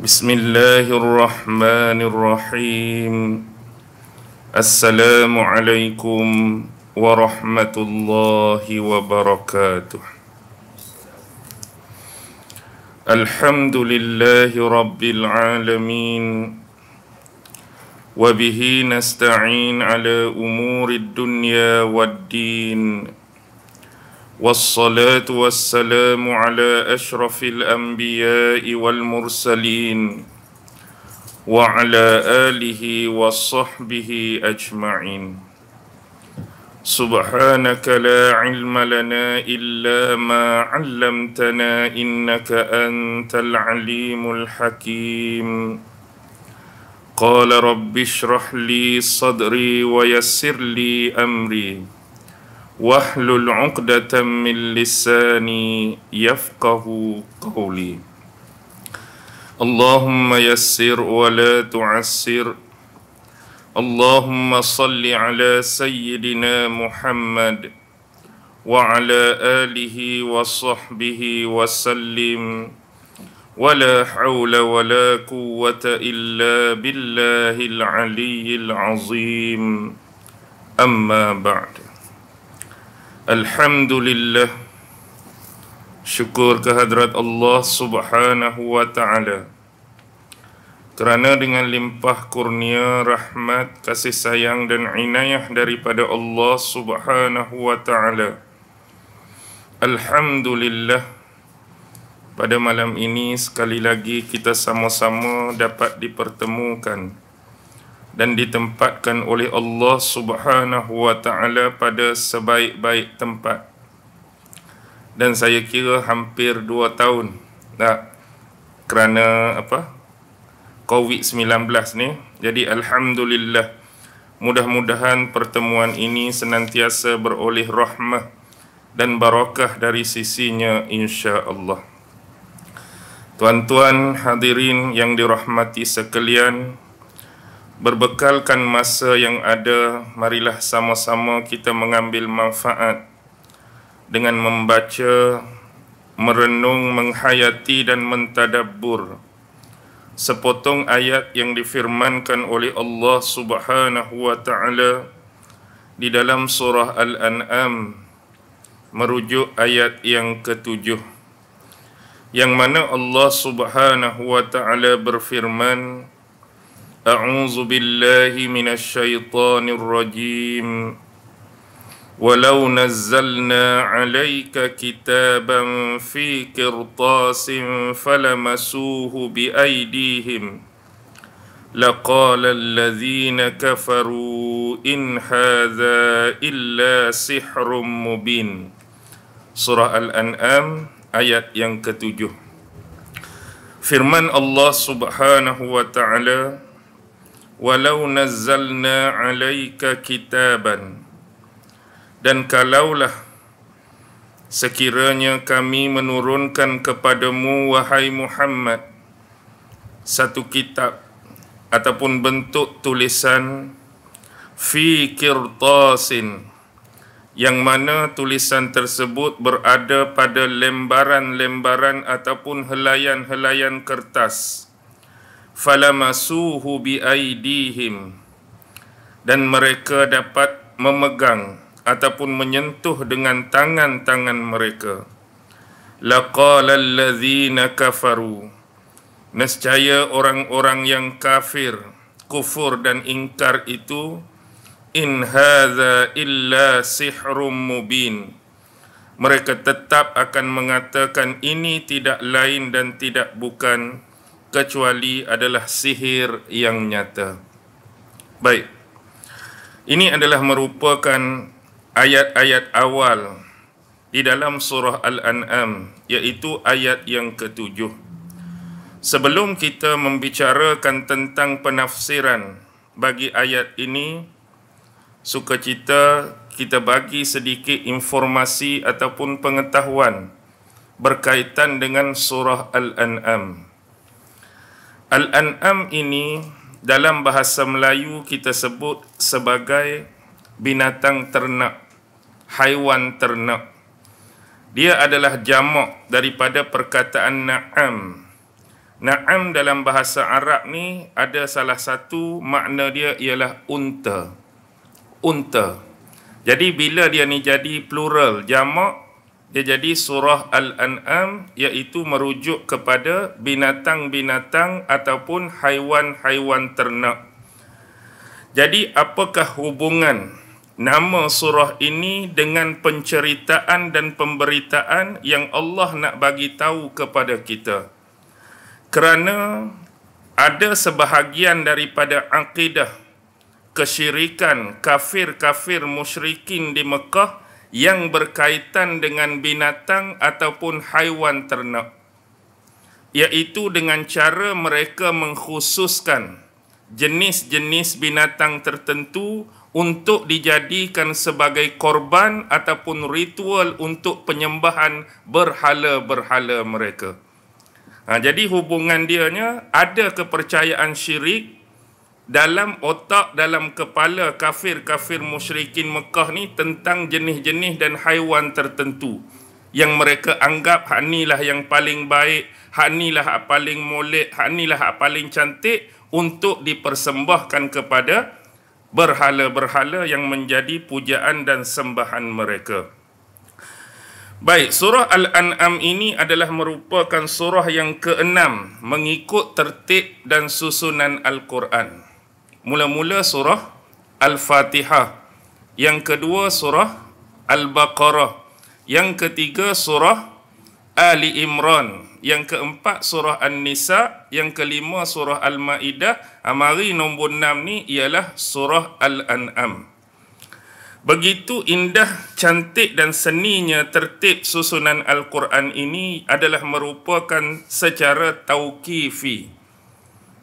Bismillahirrahmanirrahim. Assalamualaikum warahmatullahi wabarakatuh. Alhamdulillahi rabbil alamin. Wabihi nasta'in ala umurid dunya waddin. Wassalatu wassalamu ala ashrafil anbiya'i wal mursalin wa ala alihi wa sahbihi ajma'in. Subhanaka la ilma lana illa ma 'allamtana innaka antal alimul hakim. Qala rabbi shrah li sadri wa yassir li amri wahlul 'uqdatam min lisani yafqahu qawli. Allahumma yassir wa la tu'assir. Allahumma salli ala sayyidina Muhammad wa ala alihi wa sahbihi wa sallim. Wa la hawla wa la quwwata illa billahil aliyyil azim. Amma ba'd. Alhamdulillah, syukur kehadrat Allah subhanahu wa ta'ala, kerana dengan limpah kurnia, rahmat, kasih sayang dan inayah daripada Allah subhanahu wa ta'ala, alhamdulillah, pada malam ini sekali lagi kita sama-sama dapat dipertemukan dan ditempatkan oleh Allah subhanahu wa ta'ala pada sebaik-baik tempat. Dan saya kira hampir 2 tahun dah kerana COVID-19 ni. Jadi alhamdulillah, mudah-mudahan pertemuan ini senantiasa beroleh rahmah dan barakah dari sisinya insya-Allah. Tuan-tuan hadirin yang dirahmati sekalian, berbekalkan masa yang ada, marilah sama-sama kita mengambil manfaat dengan membaca, merenung, menghayati dan mentadabbur sepotong ayat yang difirmankan oleh Allah subhanahu wa ta'ala di dalam surah Al-An'am, merujuk ayat yang ke-7, yang mana Allah subhanahu wa ta'ala berfirman, A'udzu billahi minasy syaithanir rajim. Walau nazzalna 'alaika kitaban fi qirtasin falamasuhu biaydihim laqala alladhina kafaru in hadza illa sihrun mubin. Surah Al-An'am ayat yang ke-7. Firman Allah subhanahu wa ta'ala, walau nazzalna 'alaika kitaban, dan kalaulah sekiranya kami menurunkan kepadamu wahai Muhammad satu kitab ataupun bentuk tulisan, fi qirtasin, yang mana tulisan tersebut berada pada lembaran-lembaran ataupun helaian-helaian kertas, falamasuhu biaydihim, dan mereka dapat memegang ataupun menyentuh dengan tangan-tangan mereka, laqala allazina kafaru, nescaya orang-orang yang kafir, kufur dan ingkar itu, in hadza illa sihrun mubin, mereka tetap akan mengatakan ini tidak lain dan tidak bukan kecuali adalah sihir yang nyata. Baik, ini adalah merupakan ayat-ayat awal di dalam surah Al-An'am, iaitu ayat yang ke-7. Sebelum kita membicarakan tentang penafsiran bagi ayat ini, sukacita kita bagi sedikit informasi ataupun pengetahuan berkaitan dengan surah Al-An'am. Al-An'am ini dalam bahasa Melayu kita sebut sebagai binatang ternak, haiwan ternak. Dia adalah jamak daripada perkataan na'am. Na'am dalam bahasa Arab ni ada salah satu makna dia ialah unta. Unta. Jadi bila dia ni jadi plural, jamak, dia jadi surah Al-An'am, iaitu merujuk kepada binatang-binatang ataupun haiwan-haiwan ternak. Jadi apakah hubungan nama surah ini dengan penceritaan dan pemberitaan yang Allah nak bagi tahu kepada kita? Kerana ada sebahagian daripada akidah kesyirikan kafir-kafir musyrikin di Mekah yang berkaitan dengan binatang ataupun haiwan ternak, iaitu dengan cara mereka mengkhususkan jenis-jenis binatang tertentu untuk dijadikan sebagai korban ataupun ritual untuk penyembahan berhala-berhala mereka. Jadi hubungan dianya ada kepercayaan syirik dalam otak, dalam kepala kafir-kafir musyrikin Mekah ni tentang jenis-jenis dan haiwan tertentu yang mereka anggap hak inilah yang paling baik, hak inilah hak paling molek, hak inilah hak paling cantik untuk dipersembahkan kepada berhala-berhala yang menjadi pujaan dan sembahan mereka. Baik, surah Al-An'am ini adalah merupakan surah yang ke-6 mengikut tertib dan susunan Al-Quran. Mula-mula surah Al-Fatihah, yang kedua surah Al-Baqarah, yang ketiga surah Ali Imran, yang keempat surah An-Nisa, yang kelima surah Al-Ma'idah. Mari nombor 6 ni ialah surah Al-An'am. Begitu indah, cantik dan seninya tertib susunan Al-Quran ini adalah merupakan secara tauqifi.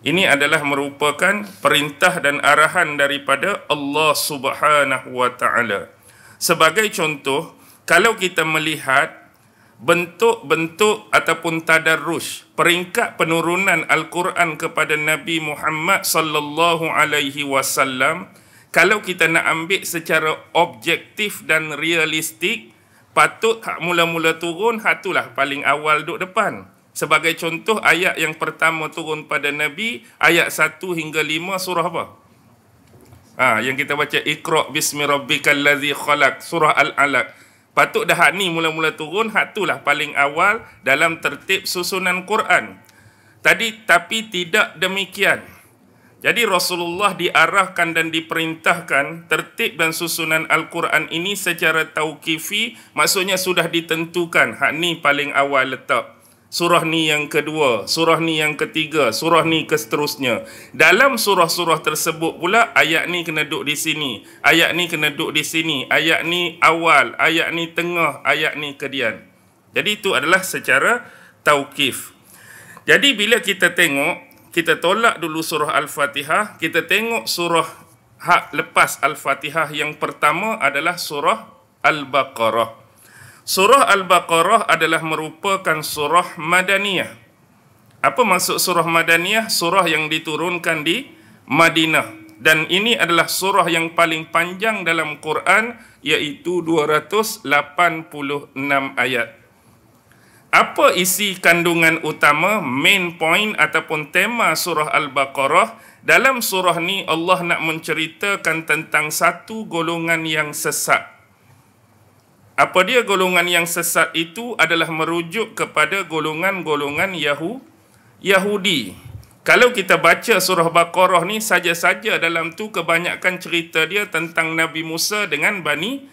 Ini adalah merupakan perintah dan arahan daripada Allah Subhanahu wa Ta'ala. Sebagai contoh, kalau kita melihat bentuk-bentuk ataupun tadarrush peringkat penurunan Al-Quran kepada Nabi Muhammad sallallahu alaihi wasallam, kalau kita nak ambil secara objektif dan realistik, patut hak mula-mula turun, hak itulah paling awal duduk depan. Sebagai contoh, ayat yang pertama turun pada Nabi, ayat 1 hingga 5 surah apa? Yang kita baca, Iqra' bismi rabbikal ladzi khalaq, surah Al-Alaq. Patut dah hak ni mula-mula turun, hak itulah paling awal dalam tertib susunan Quran. Tapi tidak demikian. Jadi Rasulullah diarahkan dan diperintahkan tertib dan susunan Al-Quran ini secara tauqifi, maksudnya sudah ditentukan, hak ni paling awal letak, surah ni yang kedua, surah ni yang ketiga, surah ni ke seterusnya. Dalam surah-surah tersebut pula, ayat ni kena duduk di sini, ayat ni kena duduk di sini, ayat ni awal, ayat ni tengah, ayat ni kedian. Jadi itu adalah secara tauqif. Jadi bila kita tengok, kita tolak dulu surah Al-Fatihah, kita tengok surah hak lepas Al-Fatihah yang pertama adalah surah Al-Baqarah. Surah Al-Baqarah adalah merupakan surah Madaniyah. Apa maksud surah Madaniyah? Surah yang diturunkan di Madinah. Dan ini adalah surah yang paling panjang dalam Quran, iaitu 286 ayat. Apa isi kandungan utama, main point ataupun tema surah Al-Baqarah? Dalam surah ni Allah nak menceritakan tentang satu golongan yang sesat. Apa dia golongan yang sesat itu? Adalah merujuk kepada golongan-golongan Yahudi. Kalau kita baca surah Baqarah ni saja-saja, dalam tu kebanyakan cerita dia tentang Nabi Musa dengan Bani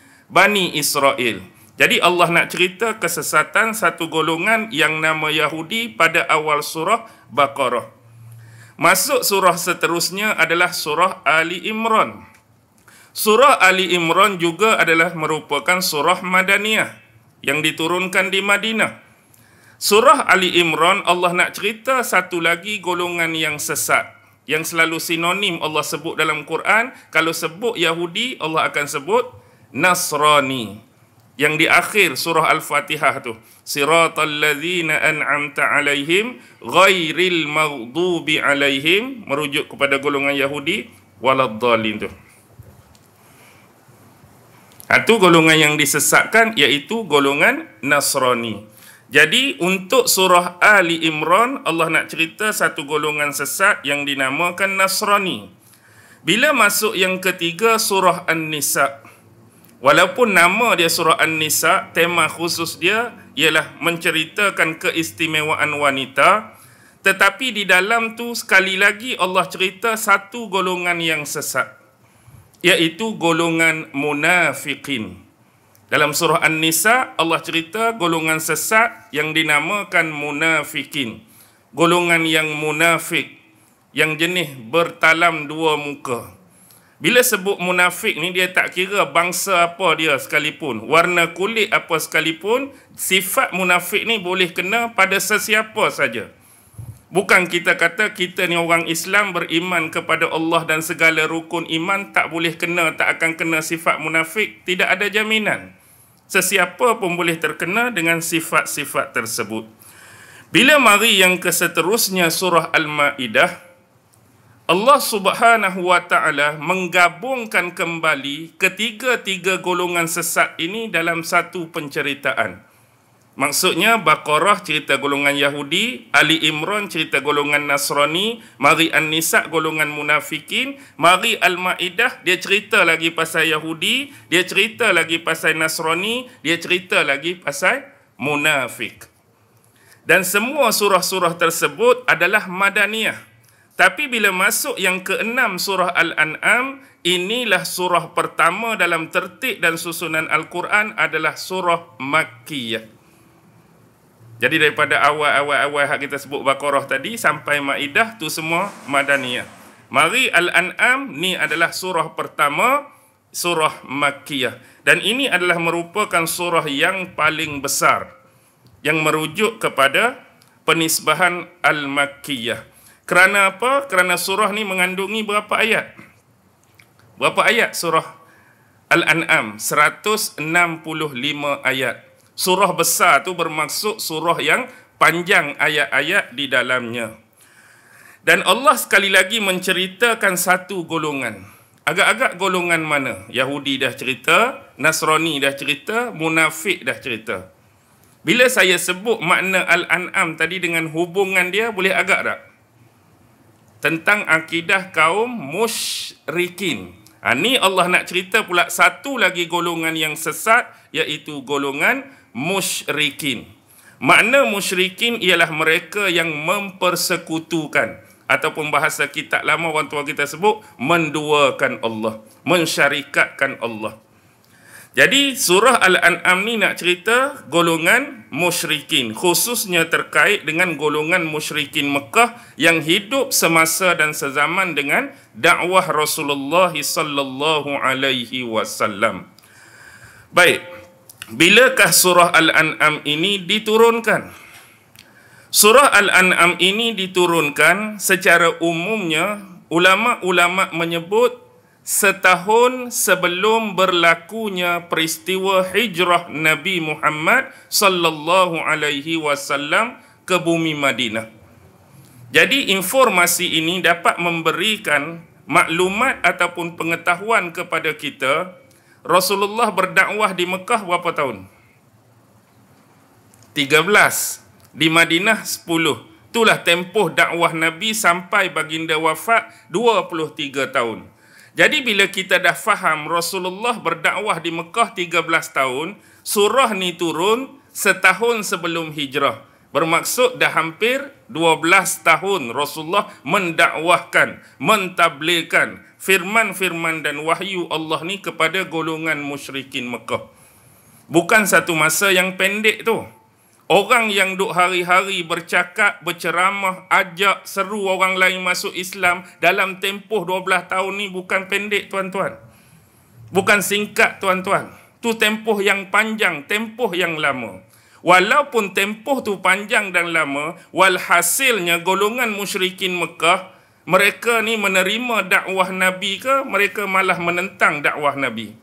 Israel. Jadi Allah nak cerita kesesatan satu golongan yang nama Yahudi pada awal surah Baqarah. Masuk surah seterusnya adalah surah Ali Imran. Surah Ali Imran juga adalah merupakan surah Madaniyah yang diturunkan di Madinah. Surah Ali Imran, Allah nak cerita satu lagi golongan yang sesat, yang selalu sinonim Allah sebut dalam Quran. Kalau sebut Yahudi, Allah akan sebut Nasrani. Yang di akhir surah Al-Fatihah tu, Siratal ladzina an'amta alaihim ghairil maghdubi alaihim, merujuk kepada golongan Yahudi, waladdallin tu. Itu golongan yang disesatkan, iaitu golongan Nasrani. Jadi untuk surah Ali Imran, Allah nak cerita satu golongan sesat yang dinamakan Nasrani. Bila masuk yang ketiga, surah An-Nisa. Walaupun nama dia surah An-Nisa, tema khusus dia ialah menceritakan keistimewaan wanita, tetapi di dalam tu sekali lagi Allah cerita satu golongan yang sesat, iaitu golongan munafikin. Dalam surah An-Nisa, Allah cerita golongan sesat yang dinamakan munafikin. Golongan yang munafik, yang jenis bertalam dua muka. Bila sebut munafik ni, dia tak kira bangsa apa dia sekalipun, warna kulit apa sekalipun, sifat munafik ni boleh kena pada sesiapa saja. Bukan kita kata kita ni orang Islam beriman kepada Allah dan segala rukun iman, tak boleh kena, tak akan kena sifat munafik. Tidak ada jaminan. Sesiapa pun boleh terkena dengan sifat-sifat tersebut. Bila mari yang keseterusnya surah Al-Ma'idah, Allah Subhanahu wa Ta'ala menggabungkan kembali ketiga-tiga golongan sesat ini dalam satu penceritaan. Maksudnya Baqarah cerita golongan Yahudi, Ali Imran cerita golongan Nasrani, mari An-Nisa golongan munafikin, mari Al-Ma'idah dia cerita lagi pasal Yahudi, dia cerita lagi pasal Nasrani, dia cerita lagi pasal munafik. Dan semua surah-surah tersebut adalah Madaniyah. Tapi bila masuk yang ke-6 surah Al-An'am, inilah surah pertama dalam tertib dan susunan Al-Quran adalah surah Makkiyah. Jadi daripada awal kita sebut Baqarah tadi sampai Maidah tu semua Madaniyah. Mari Al-An'am ni adalah surah pertama, surah Makkiyah. Dan ini adalah merupakan surah yang paling besar yang merujuk kepada penisbahan Al-Makkiyah. Kerana apa? Kerana surah ni mengandungi berapa ayat? Berapa ayat surah Al-An'am? 165 ayat. Surah besar tu bermaksud surah yang panjang ayat-ayat di dalamnya. Dan Allah sekali lagi menceritakan satu golongan. Agak-agak golongan mana? Yahudi dah cerita, Nasrani dah cerita, munafik dah cerita. Bila saya sebut makna Al-An'am tadi dengan hubungan dia, boleh agak tak? Tentang akidah kaum musyrikin. Ni Allah nak cerita pula satu lagi golongan yang sesat, iaitu golongan musyrikin. Makna musyrikin ialah mereka yang mempersekutukan, ataupun bahasa kitab lama orang tua kita sebut menduakan Allah, mensyarikatkan Allah. Jadi surah Al-An'am ni nak cerita golongan musyrikin, khususnya terkait dengan golongan musyrikin Mekah yang hidup semasa dan sezaman dengan dakwah Rasulullah sallallahu alaihi wasallam. Baik, bilakah surah Al-An'am ini diturunkan? Surah Al-An'am ini diturunkan secara umumnya, ulama-ulama menyebut setahun sebelum berlakunya peristiwa hijrah Nabi Muhammad sallallahu alaihi wasallam ke bumi Madinah. Jadi informasi ini dapat memberikan maklumat ataupun pengetahuan kepada kita. Rasulullah berdakwah di Mekah berapa tahun? 13. Di Madinah 10. Itulah tempoh dakwah Nabi sampai baginda wafat 23 tahun. Jadi bila kita dah faham Rasulullah berdakwah di Mekah 13 tahun, surah ni turun setahun sebelum hijrah. Bermaksud dah hampir 12 tahun Rasulullah mendakwahkan, mentabligkan firman-firman dan wahyu Allah ni kepada golongan musyrikin Mekah. Bukan satu masa yang pendek tu. Orang yang duk hari-hari bercakap, berceramah, ajak, seru orang lain masuk Islam dalam tempoh 12 tahun ni bukan pendek tuan-tuan. Bukan singkat tuan-tuan. Tu tempoh yang panjang, tempoh yang lama. Walaupun tempoh tu panjang dan lama, walhasilnya golongan musyrikin Mekah, mereka ni menerima dakwah Nabi ke, mereka malah menentang dakwah Nabi.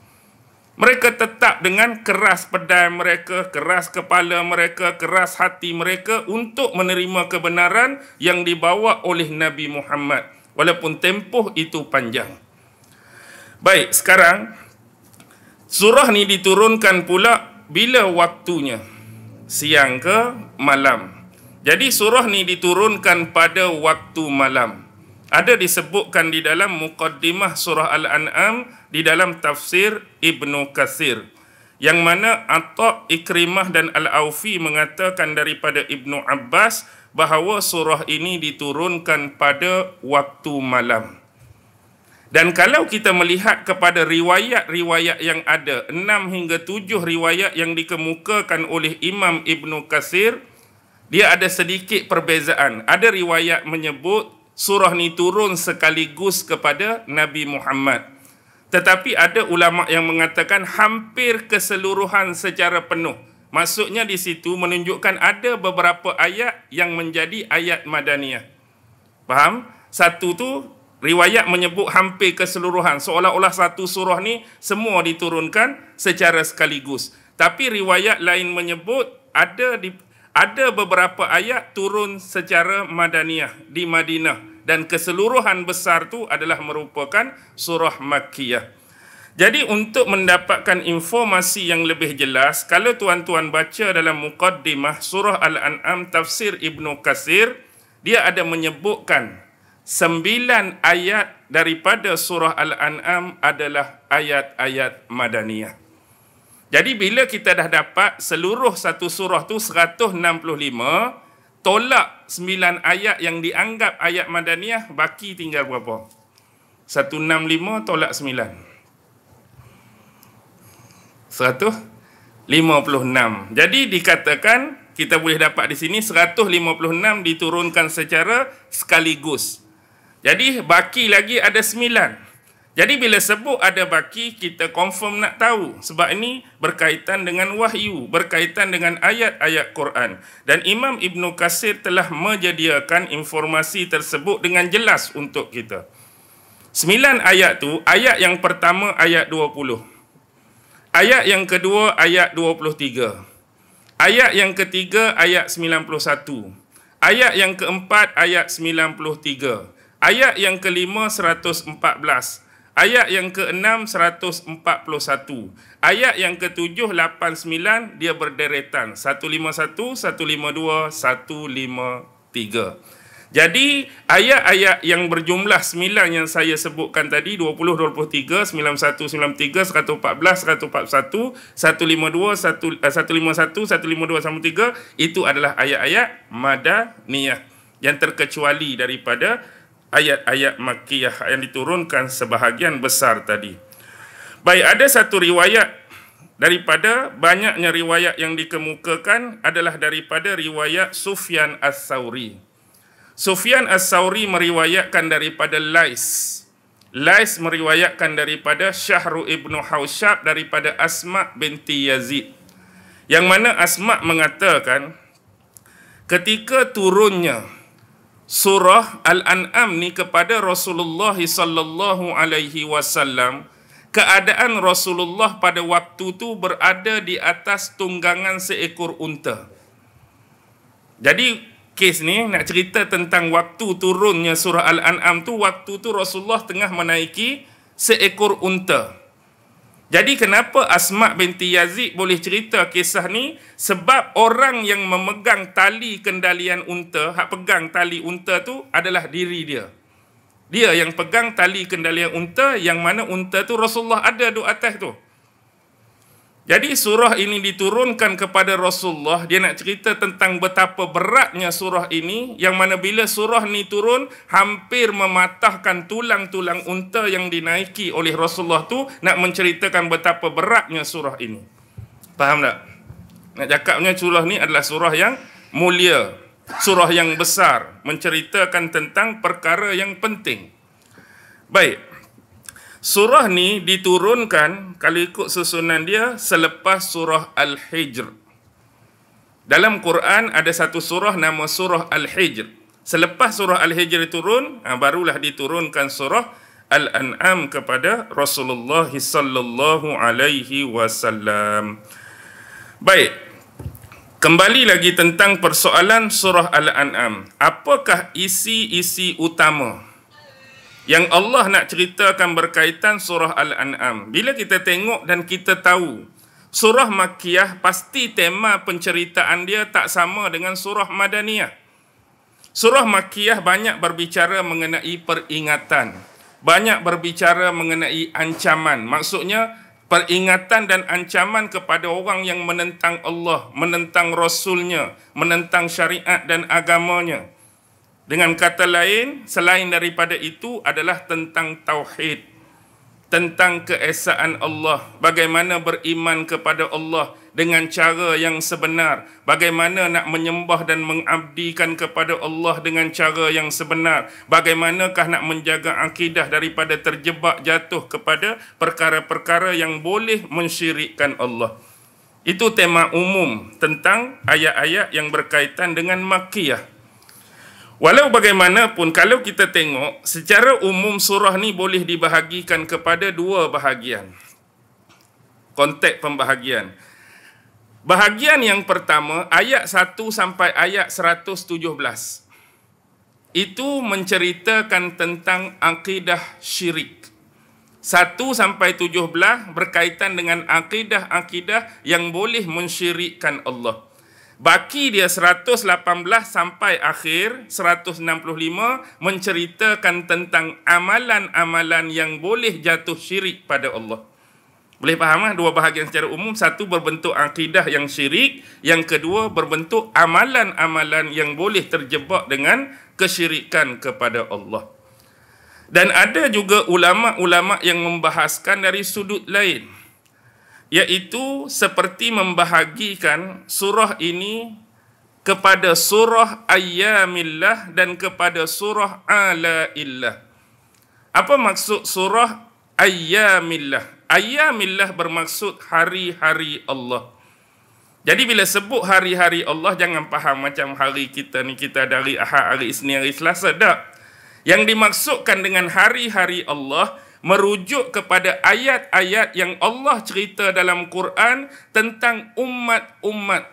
Mereka tetap dengan keras pedai mereka, keras kepala mereka, keras hati mereka untuk menerima kebenaran yang dibawa oleh Nabi Muhammad. Walaupun tempoh itu panjang. Baik, sekarang surah ni diturunkan pula bila waktunya. siang ke malam. Jadi surah ni diturunkan pada waktu malam. Ada disebutkan di dalam muqaddimah surah Al-An'am di dalam tafsir Ibnu Katsir, yang mana Atha, Ikrimah dan Al-Aufi mengatakan daripada Ibnu Abbas bahawa surah ini diturunkan pada waktu malam. Dan kalau kita melihat kepada riwayat-riwayat yang ada, 6 hingga 7 riwayat yang dikemukakan oleh Imam Ibnu Katsir, dia ada sedikit perbezaan. Ada riwayat menyebut surah ni turun sekaligus kepada Nabi Muhammad. Tetapi ada ulama yang mengatakan hampir keseluruhan secara penuh. Maksudnya di situ menunjukkan ada beberapa ayat yang menjadi ayat madaniyah. Faham? Satu tu riwayat menyebut hampir keseluruhan, seolah-olah satu surah ni semua diturunkan secara sekaligus. Tapi riwayat lain menyebut ada beberapa ayat turun secara madaniyah di Madinah, dan keseluruhan besar tu adalah merupakan surah Makkiyah. Jadi untuk mendapatkan informasi yang lebih jelas, kalau tuan-tuan baca dalam muqaddimah surah Al-An'am tafsir Ibnu Katsir, dia ada menyebutkan 9 ayat daripada surah Al-An'am adalah ayat-ayat madaniyah. Jadi bila kita dah dapat seluruh satu surah tu 165, tolak 9 ayat yang dianggap ayat madaniyah, baki tinggal berapa? 165 tolak 9. 156. Jadi dikatakan kita boleh dapat di sini 156 diturunkan secara sekaligus. Jadi baki lagi ada 9. Jadi bila sebut ada baki, kita confirm nak tahu. Sebab ini berkaitan dengan wahyu, berkaitan dengan ayat-ayat Quran. Dan Imam Ibnu Katsir telah menyediakan informasi tersebut dengan jelas untuk kita. 9 ayat tu, ayat yang pertama ayat 20. Ayat yang kedua ayat 23. Ayat yang ketiga ayat 91. Ayat yang keempat ayat 93. Ayat yang kelima 114. Ayat yang keenam 141. Ayat yang ketujuh 89, dia berderetan 151, 152, 153. Jadi ayat-ayat yang berjumlah 9 yang saya sebutkan tadi, 20, 23, 91, 93, 114, 141, 152, 151, 152, 153, itu adalah ayat-ayat madaniyah yang terkecuali daripada ayat-ayat Makkiyah yang diturunkan sebahagian besar tadi. Baik, ada satu riwayat daripada banyaknya riwayat yang dikemukakan adalah daripada riwayat Sufyan Ats-Tsauri. Sufyan Ats-Tsauri meriwayatkan daripada Lais. Lais meriwayatkan daripada Syahru ibnu Hausyab daripada Asma binti Yazid. Yang mana Asma mengatakan ketika turunnya surah Al-An'am ni kepada Rasulullah sallallahu alaihi wasallam, keadaan Rasulullah pada waktu tu berada di atas tunggangan seekor unta. Jadi kes ni nak cerita tentang waktu turunnya surah Al-An'am tu, waktu tu Rasulullah tengah menaiki seekor unta. Jadi kenapa Asma binti Yazid boleh cerita kisah ni? Sebab orang yang memegang tali kendalian unta, hak pegang tali unta tu adalah diri dia. Dia yang pegang tali kendalian unta, yang mana unta tu Rasulullah ada di atas tu. Jadi surah ini diturunkan kepada Rasulullah. Dia nak cerita tentang betapa beratnya surah ini, yang mana bila surah ni turun, hampir mematahkan tulang-tulang unta yang dinaiki oleh Rasulullah tu, nak menceritakan betapa beratnya surah ini. Faham tak? Nak cakapnya surah ni adalah surah yang mulia, surah yang besar, menceritakan tentang perkara yang penting. Baik, surah ni diturunkan, kalau ikut susunan dia, selepas surah Al-Hijr. Dalam Quran ada satu surah nama surah Al-Hijr. Selepas surah Al-Hijr turun, barulah diturunkan surah Al-An'am kepada Rasulullah sallallahu alaihi wasallam. Baik, kembali lagi tentang persoalan surah Al-An'am. Apakah isi-isi utama yang Allah nak ceritakan berkaitan surah Al-An'am? Bila kita tengok dan kita tahu Surah Makkiyah pasti tema penceritaan dia tak sama dengan surah Madaniyah. Surah Makkiyah banyak berbicara mengenai peringatan, banyak berbicara mengenai ancaman. Maksudnya peringatan dan ancaman kepada orang yang menentang Allah, menentang Rasulnya, menentang syariat dan agamanya. Dengan kata lain, selain daripada itu adalah tentang tauhid, tentang keesaan Allah, bagaimana beriman kepada Allah dengan cara yang sebenar, bagaimana nak menyembah dan mengabdikan kepada Allah dengan cara yang sebenar, bagaimanakah nak menjaga akidah daripada terjebak jatuh kepada perkara-perkara yang boleh mensyirikkan Allah. Itu tema umum tentang ayat-ayat yang berkaitan dengan Makkiyah. Walau bagaimanapun, kalau kita tengok, secara umum surah ni boleh dibahagikan kepada dua bahagian. Konteks pembahagian. Bahagian yang pertama, ayat 1 sampai ayat 117. Itu menceritakan tentang akidah syirik. 1 sampai 17 berkaitan dengan akidah-akidah yang boleh mensyirikkan Allah. Baki dia 118 sampai akhir 165 menceritakan tentang amalan-amalan yang boleh jatuh syirik pada Allah. Boleh faham dua bahagian secara umum. Satu berbentuk akidah yang syirik, yang kedua berbentuk amalan-amalan yang boleh terjebak dengan kesyirikan kepada Allah. Dan ada juga ulama-ulama yang membahaskan dari sudut lain, iaitu seperti membahagikan surah ini kepada surah Ayyamillah dan kepada surah Alaillah. Apa maksud surah Ayyamillah? Ayyamillah bermaksud hari-hari Allah. Jadi bila sebut hari-hari Allah, jangan faham macam hari kita ni, kita ada hari Ahad, hari Isnin, hari Selasa. Tak. Yang dimaksudkan dengan hari-hari Allah merujuk kepada ayat-ayat yang Allah cerita dalam Quran tentang umat-umat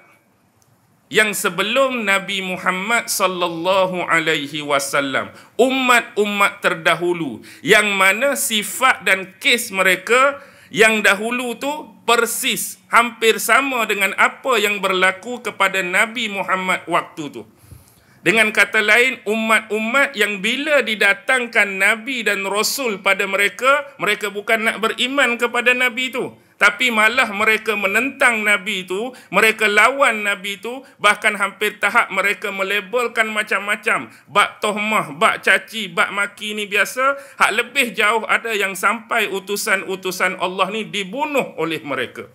yang sebelum Nabi Muhammad sallallahu alaihi wasallam, umat-umat terdahulu yang mana sifat dan kes mereka yang dahulu tu persis hampir sama dengan apa yang berlaku kepada Nabi Muhammad waktu tu. Dengan kata lain, umat-umat yang bila didatangkan Nabi dan Rasul pada mereka, mereka bukan nak beriman kepada Nabi itu, tapi malah mereka menentang Nabi itu, mereka lawan Nabi itu, bahkan hampir tahap mereka melabelkan macam-macam. Bak tohmah, bak caci, bak maki ni biasa. Hak lebih jauh ada yang sampai utusan-utusan Allah ni dibunuh oleh mereka.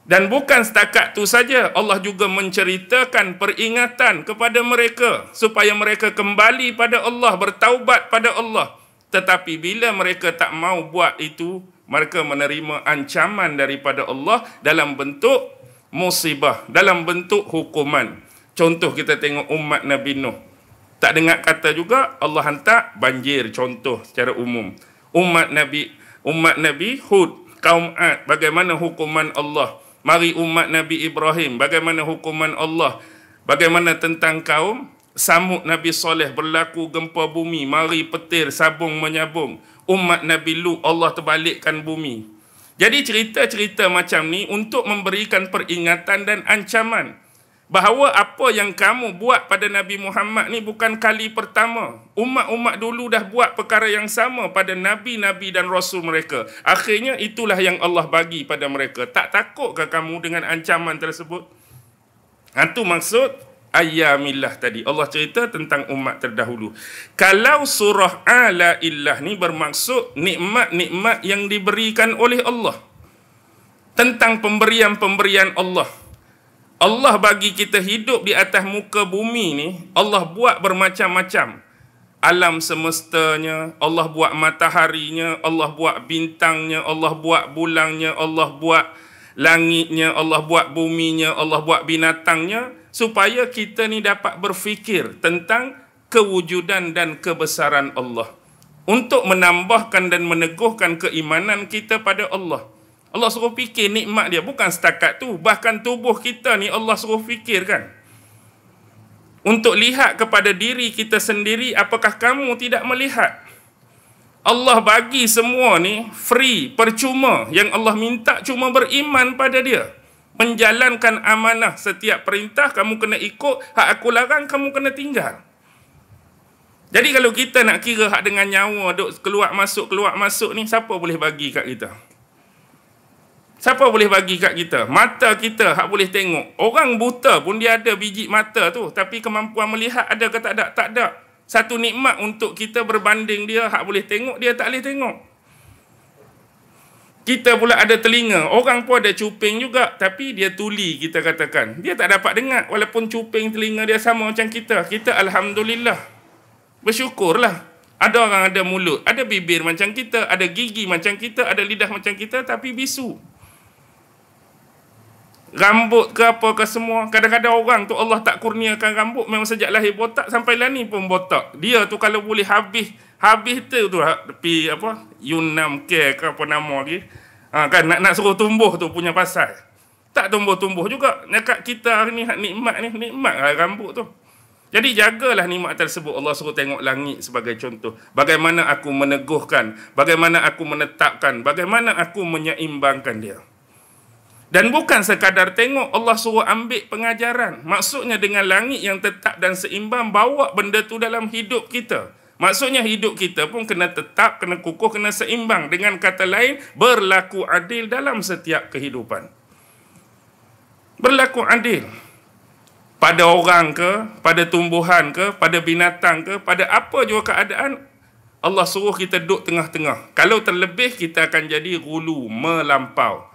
Dan bukan setakat tu saja, Allah juga menceritakan peringatan kepada mereka supaya mereka kembali pada Allah, bertaubat pada Allah. Tetapi bila mereka tak mau buat itu, mereka menerima ancaman daripada Allah dalam bentuk musibah, dalam bentuk hukuman. Contoh kita tengok umat Nabi Nuh. Tak dengar kata juga Allah hantar banjir, contoh secara umum. Umat Nabi Hud, kaum Ad, bagaimana hukuman Allah. Mari umat Nabi Ibrahim, bagaimana hukuman Allah. Bagaimana tentang kaum Samud Nabi Saleh, berlaku gempa bumi, mari petir sabung menyabung. Umat Nabi Lut, Allah terbalikkan bumi. Jadi cerita-cerita macam ni untuk memberikan peringatan dan ancaman bahawa apa yang kamu buat pada Nabi Muhammad ni bukan kali pertama. Umat-umat dulu dah buat perkara yang sama pada Nabi-Nabi dan Rasul mereka. Akhirnya itulah yang Allah bagi pada mereka. Tak takutkah kamu dengan ancaman tersebut? Itu maksud Ayyamillah tadi. Allah cerita tentang umat terdahulu. Kalau surah Alaillah ni bermaksud nikmat-nikmat yang diberikan oleh Allah. Tentang pemberian-pemberian Allah. Allah bagi kita hidup di atas muka bumi ni, Allah buat bermacam-macam. Alam semestanya, Allah buat mataharinya, Allah buat bintangnya, Allah buat bulannya, Allah buat langitnya, Allah buat buminya, Allah buat binatangnya, supaya kita ni dapat berfikir tentang kewujudan dan kebesaran Allah. Untuk menambahkan dan meneguhkan keimanan kita pada Allah. Allah suruh fikir nikmat dia, bukan setakat tu. Bahkan tubuh kita ni Allah suruh fikirkan. Untuk lihat kepada diri kita sendiri, apakah kamu tidak melihat? Allah bagi semua ni free, percuma. Yang Allah minta cuma beriman pada dia. Menjalankan amanah. Setiap perintah kamu kena ikut, hak aku larang kamu kena tinggal. Jadi kalau kita nak kira hak dengan nyawa duk keluar masuk ni, siapa boleh bagi kat kita? Siapa boleh bagi kat kita? Mata kita hak boleh tengok. Orang buta pun dia ada biji mata tu, tapi kemampuan melihat ada ke tak ada? Tak ada. Satu nikmat untuk kita berbanding dia hak boleh tengok, dia tak boleh tengok. Kita pula ada telinga. Orang pun ada cuping juga, tapi dia tuli, kita katakan. Dia tak dapat dengar, walaupun cuping telinga dia sama macam kita. Kita alhamdulillah, bersyukurlah. Ada orang ada mulut, ada bibir macam kita, ada gigi macam kita, ada lidah macam kita, tapi bisu. Rambut ke apa ke semua. Kadang-kadang orang tu Allah tak kurniakan rambut, memang sejak lahir botak sampai lah ni pun botak. Dia tu kalau boleh habis tu pi apa Yunam ke apa nama lagi. Kan nak suruh tumbuh tu punya pasal. Tak tumbuh-tumbuh juga. Dekat kita hari ni nikmat lah rambut tu. Jadi jagalah nikmat tersebut. Allah suruh tengok langit sebagai contoh. Bagaimana aku meneguhkan, bagaimana aku menetapkan, bagaimana aku menyeimbangkan dia. Dan bukan sekadar tengok, Allah suruh ambil pengajaran. Maksudnya dengan langit yang tetap dan seimbang, bawa benda tu dalam hidup kita. Maksudnya hidup kita pun kena tetap, kena kukuh, kena seimbang. Dengan kata lain, berlaku adil dalam setiap kehidupan. Berlaku adil. Pada orang ke, pada tumbuhan ke, pada binatang ke, pada apa juga keadaan, Allah suruh kita duduk tengah-tengah. Kalau terlebih, kita akan jadi gulu, melampau.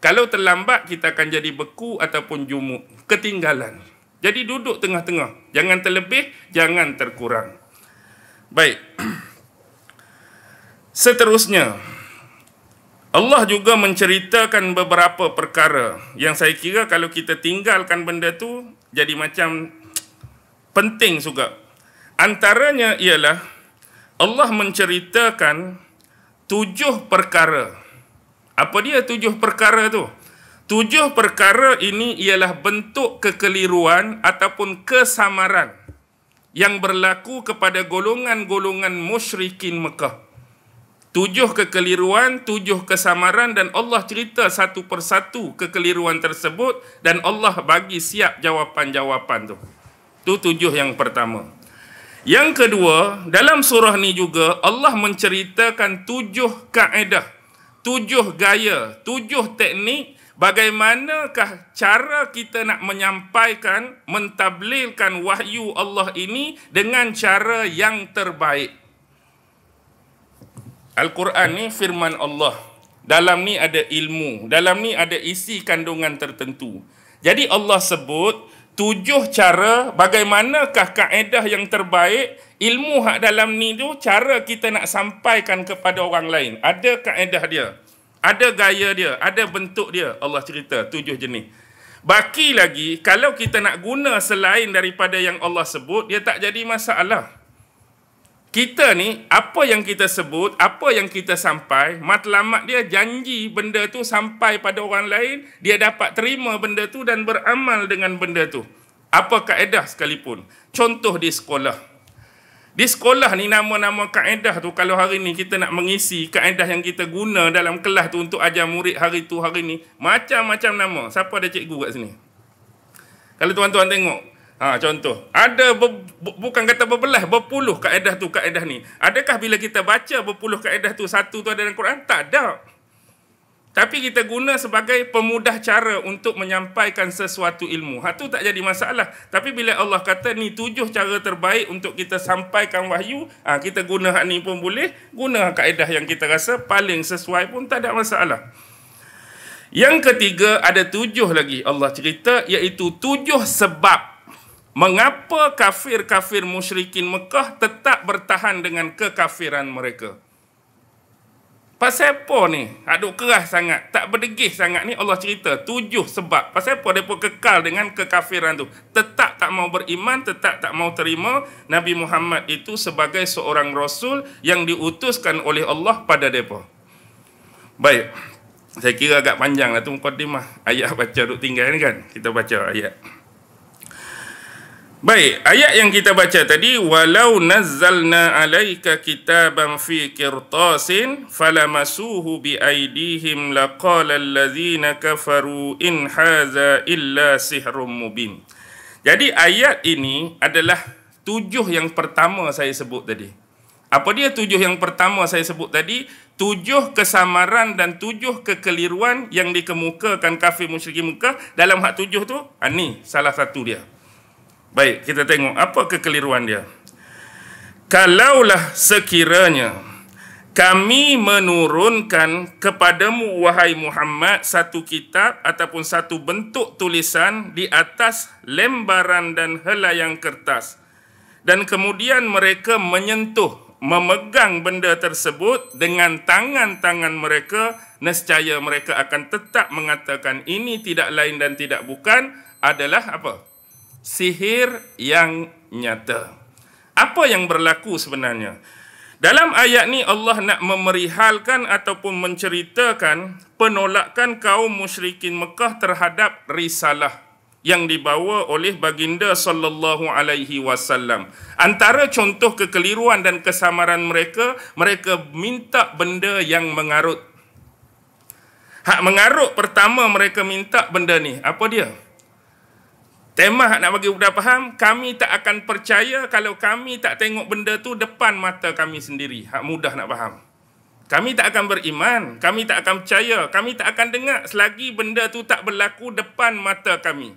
Kalau terlambat, kita akan jadi beku ataupun jumuk, ketinggalan. Jadi duduk tengah-tengah. Jangan terlebih, jangan terkurang. Baik. Seterusnya, Allah juga menceritakan beberapa perkara yang saya kira kalau kita tinggalkan benda tu, jadi macam penting juga. Antaranya ialah Allah menceritakan 7 perkara. Apa dia 7 perkara tu? 7 perkara ini ialah bentuk kekeliruan ataupun kesamaran yang berlaku kepada golongan-golongan musyrikin Mekah. 7 kekeliruan, 7 kesamaran, dan Allah cerita satu persatu kekeliruan tersebut dan Allah bagi siap jawapan-jawapan tu. Tu 7 yang pertama. Yang kedua, dalam surah ni juga Allah menceritakan 7 kaedah, 7 gaya, 7 teknik bagaimanakah cara kita nak menyampaikan, mentablilkan wahyu Allah ini dengan cara yang terbaik. Al-Quran ni firman Allah. Dalam ni ada ilmu, dalam ni ada isi kandungan tertentu. Jadi Allah sebut 7 cara bagaimanakah kaedah yang terbaik. Ilmu hak dalam ni tu cara kita nak sampaikan kepada orang lain. Ada kaedah dia, ada gaya dia, ada bentuk dia. Allah cerita 7 jenis. Baki lagi, kalau kita nak guna selain daripada yang Allah sebut, dia tak jadi masalah. Kita ni, apa yang kita sebut, apa yang kita sampai, matlamat dia janji benda tu sampai pada orang lain, dia dapat terima benda tu dan beramal dengan benda tu. Apa kaedah sekalipun. Contoh di sekolah. Di sekolah ni nama-nama kaedah tu, kalau hari ni kita nak mengisi kaedah yang kita guna dalam kelas tu untuk ajar murid hari tu hari ni, macam-macam nama. Siapa ada cikgu kat sini? Kalau tuan-tuan tengok, contoh, ada bukan kata berbelas, berpuluh kaedah tu, kaedah ni. Adakah bila kita baca berpuluh kaedah tu, satu tu ada dalam Quran? Tak ada. Tapi kita guna sebagai pemudah cara untuk menyampaikan sesuatu ilmu. Tu tak jadi masalah. Tapi bila Allah kata ni 7 cara terbaik untuk kita sampaikan wahyu, kita guna hak ni pun boleh, guna kaedah yang kita rasa paling sesuai pun tak ada masalah. Yang ketiga, ada 7 lagi Allah cerita, iaitu 7 sebab mengapa kafir-kafir musyrikin Mekah tetap bertahan dengan kekafiran mereka. Pasal apa ni? Aduk keras sangat, tak berdegih sangat ni. Allah cerita 7 sebab. Pasal apa mereka kekal dengan kekafiran tu? Tetap tak mau beriman, tetap tak mau terima Nabi Muhammad itu sebagai seorang Rasul yang diutuskan oleh Allah pada mereka. Baik, saya kira agak panjang lah tu mukadimah. Ayat baca duk tinggal ni kan. Kita baca ayat. Baik, ayat yang kita baca tadi, walau nazzalna alaika kitaban fi qirtasin falamasuhu bi aydihim laqala allazina kafaru in haza illa sihrum mubin. Jadi ayat ini adalah 7 yang pertama saya sebut tadi. Apa dia 7 yang pertama saya sebut tadi? 7 kesamaran dan 7 kekeliruan yang dikemukakan kafir musyrikin Mekah dalam hak 7 tu. Ni salah satu dia. Baik, kita tengok apa kekeliruan dia. Kalaulah sekiranya kami menurunkan kepadamu wahai Muhammad satu kitab ataupun satu bentuk tulisan di atas lembaran dan helaian kertas, dan kemudian mereka menyentuh, memegang benda tersebut dengan tangan-tangan mereka, nescaya mereka akan tetap mengatakan ini tidak lain dan tidak bukan adalah apa? Sihir yang nyata. Apa yang berlaku sebenarnya? Dalam ayat ni Allah nak memerihalkan ataupun menceritakan penolakan kaum musyrikin Mekah terhadap risalah yang dibawa oleh baginda sallallahu alaihi wasallam. Antara contoh kekeliruan dan kesamaran mereka, mereka minta benda yang mengarut. Hak mengarut pertama mereka minta benda ni. Apa dia? Tema nak bagi budak faham, kami tak akan percaya kalau kami tak tengok benda tu depan mata kami sendiri. Hak mudah nak faham. Kami tak akan beriman, kami tak akan percaya, kami tak akan dengar selagi benda tu tak berlaku depan mata kami.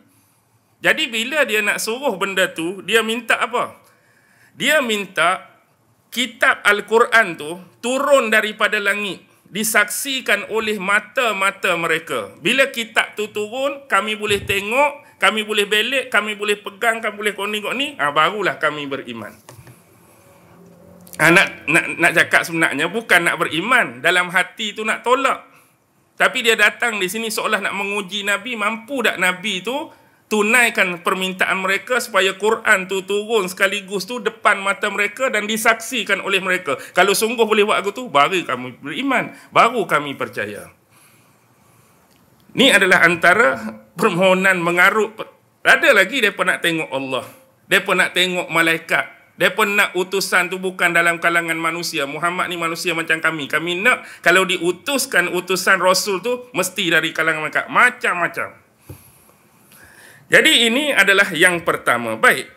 Jadi bila dia nak suruh benda tu, dia minta apa? Dia minta kitab Al-Quran tu turun daripada langit, disaksikan oleh mata-mata mereka. Bila kitab tu turun, kami boleh tengok, kami boleh belik, kami boleh pegang, kami boleh kongkong ni, barulah kami beriman. Nak cakap sebenarnya bukan nak beriman, dalam hati tu nak tolak. Tapi dia datang di sini seolah nak menguji Nabi, mampu tak Nabi tu tunaikan permintaan mereka supaya Quran tu turun sekaligus tu depan mata mereka dan disaksikan oleh mereka. Kalau sungguh boleh buat aku tu, baru kami beriman, baru kami percaya. Ni adalah antara permohonan mengarut. Ada lagi mereka nak tengok Allah, mereka nak tengok malaikat, mereka nak utusan tu bukan dalam kalangan manusia. Muhammad ni manusia macam kami. Kami nak kalau diutuskan utusan Rasul tu mesti dari kalangan malaikat. Macam-macam. Jadi ini adalah yang pertama. Baik.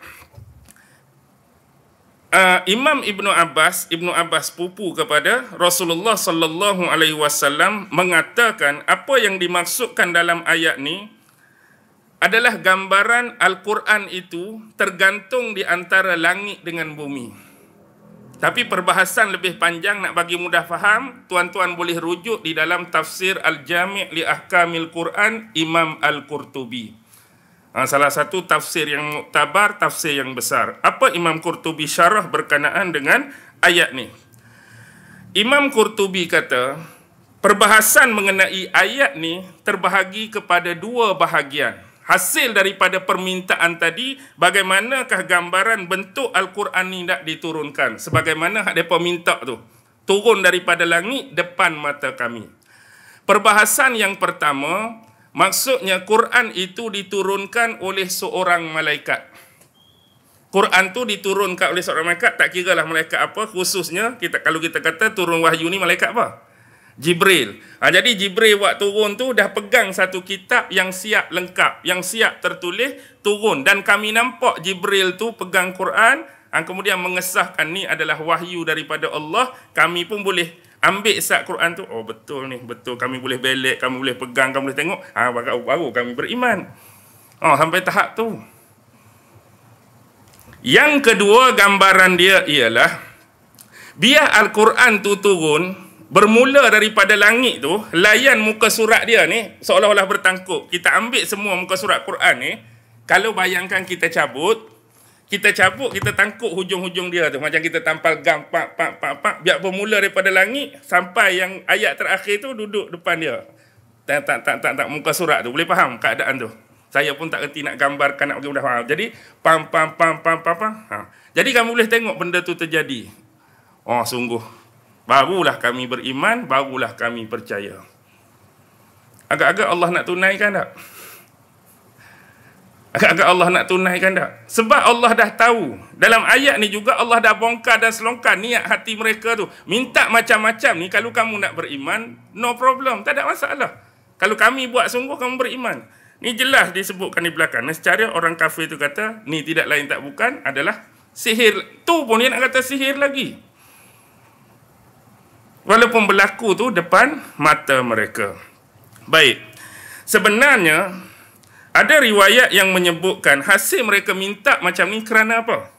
Imam Ibnu Abbas pupu kepada Rasulullah sallallahu alaihi wasallam mengatakan apa yang dimaksudkan dalam ayat ni adalah gambaran Al-Quran itu tergantung di antara langit dengan bumi. Tapi perbahasan lebih panjang nak bagi mudah faham, tuan-tuan boleh rujuk di dalam tafsir Al-Jami' li Ahkamil Quran Imam Al-Qurtubi. Salah satu tafsir yang muktabar, tafsir yang besar. Apa Imam Qurtubi syarah berkenaan dengan ayat ni? Imam Qurtubi kata, perbahasan mengenai ayat ni terbahagi kepada 2 bahagian. Hasil daripada permintaan tadi, bagaimanakah gambaran bentuk Al-Quran ni nak diturunkan? Sebagaimana hak mereka minta tu, turun daripada langit depan mata kami. Perbahasan yang pertama, maksudnya Quran itu diturunkan oleh seorang malaikat. Quran tu diturunkan oleh seorang malaikat, tak kira lah malaikat apa, khususnya kalau kita kata turun wahyu ni malaikat apa? Jibril. Jadi Jibril buat turun tu dah pegang satu kitab yang siap lengkap, yang siap tertulis, turun. Dan kami nampak Jibril tu pegang Quran, kemudian mengesahkan ni adalah wahyu daripada Allah. Kami pun boleh ambil sat Quran tu, oh betul ni, betul, kami boleh belik, kami boleh pegang, kami boleh tengok, baru kami beriman. Sampai tahap tu. Yang kedua gambaran dia ialah biar Al-Quran tu turun, bermula daripada langit tu, layan muka surat dia ni seolah-olah bertangkup. Kita ambil semua muka surat Quran ni, kalau bayangkan kita cabut, kita tangkup hujung-hujung dia tu, macam kita tampal gam, pak, biar bermula daripada langit sampai yang ayat terakhir tu duduk depan dia. Tak muka surat tu. Boleh faham keadaan tu? Saya pun tak kerti nak gambarkan, nak bagi mudah faham. Jadi pam. Jadi kamu boleh tengok benda tu terjadi. Sungguh barulah kami beriman, barulah kami percaya. Agak-agak Allah nak tunaikan tak? Agak-agak Allah nak tunaikan tak? Sebab Allah dah tahu. Dalam ayat ni juga Allah dah bongkar dan selongkar niat hati mereka tu. Minta macam-macam ni, kalau kamu nak beriman, no problem, tak ada masalah. Kalau kami buat sungguh, kamu beriman. Ni jelas disebutkan di belakang. Secara orang kafir tu kata, ni tidak lain tak bukan adalah sihir. Tu pun dia nak kata sihir lagi. Walaupun berlaku tu depan mata mereka. Baik. Sebenarnya, ada riwayat yang menyebutkan hasil mereka minta macam ni kerana apa?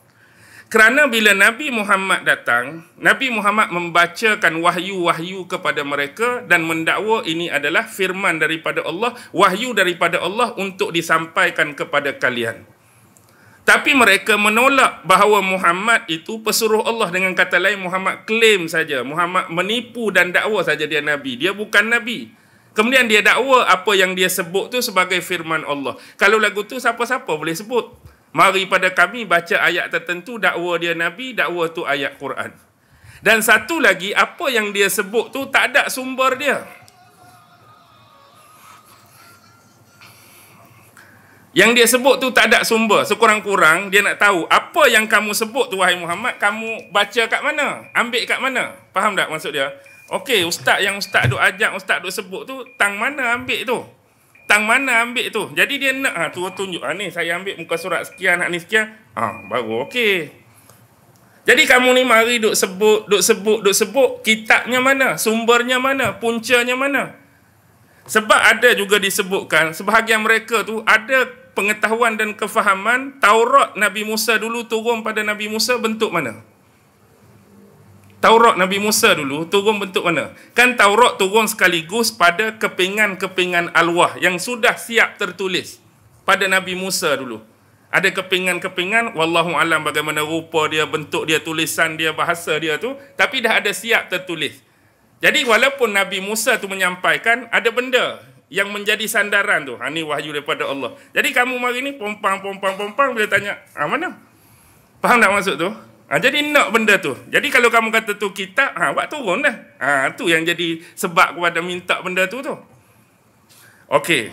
Kerana bila Nabi Muhammad datang, Nabi Muhammad membacakan wahyu-wahyu kepada mereka dan mendakwa ini adalah firman daripada Allah, wahyu daripada Allah untuk disampaikan kepada kalian. Tapi mereka menolak bahawa Muhammad itu pesuruh Allah. Dengan kata lain, Muhammad claim saja. Muhammad menipu dan dakwa saja dia Nabi. Dia bukan Nabi. Kemudian dia dakwa apa yang dia sebut tu sebagai firman Allah. Kalau lagu tu siapa-siapa boleh sebut. Mari pada kami baca ayat tertentu, dakwa dia Nabi, dakwa tu ayat Quran. Dan satu lagi, apa yang dia sebut tu tak ada sumber dia. Yang dia sebut tu tak ada sumber. Sekurang-kurang dia nak tahu apa yang kamu sebut tu wahai Muhammad, kamu baca kat mana? Ambil kat mana? Faham tak maksud dia? Okey, ustaz yang ustaz duk ajak, ustaz duk sebut tu, tang mana ambil tu? Tang mana ambil tu? Jadi dia nak tu tunjuk, ni saya ambil muka surat sekian, ni sekian. Baru okey. Jadi kamu ni mari duk sebut, kitabnya mana? Sumbernya mana? Puncanya mana? Sebab ada juga disebutkan, sebahagian mereka tu ada pengetahuan dan kefahaman Taurat Nabi Musa dulu turun pada Nabi Musa bentuk mana? Taurat Nabi Musa dulu turun bentuk mana? Kan Taurat turun sekaligus pada kepingan-kepingan alwah yang sudah siap tertulis pada Nabi Musa dulu. Ada kepingan-kepingan, wallahu alam bagaimana rupa dia, bentuk dia, tulisan dia, bahasa dia tu, tapi dah ada siap tertulis. Jadi walaupun Nabi Musa tu menyampaikan, ada benda yang menjadi sandaran tu. Ni wahyu daripada Allah. Jadi kamu mari ni pompang bila tanya, mana? Faham tak maksud tu? Jadi nak benda tu. Jadi kalau kamu kata tu kitab, buat turun dah. Tu yang jadi sebab kepada minta benda tu tu. Okey.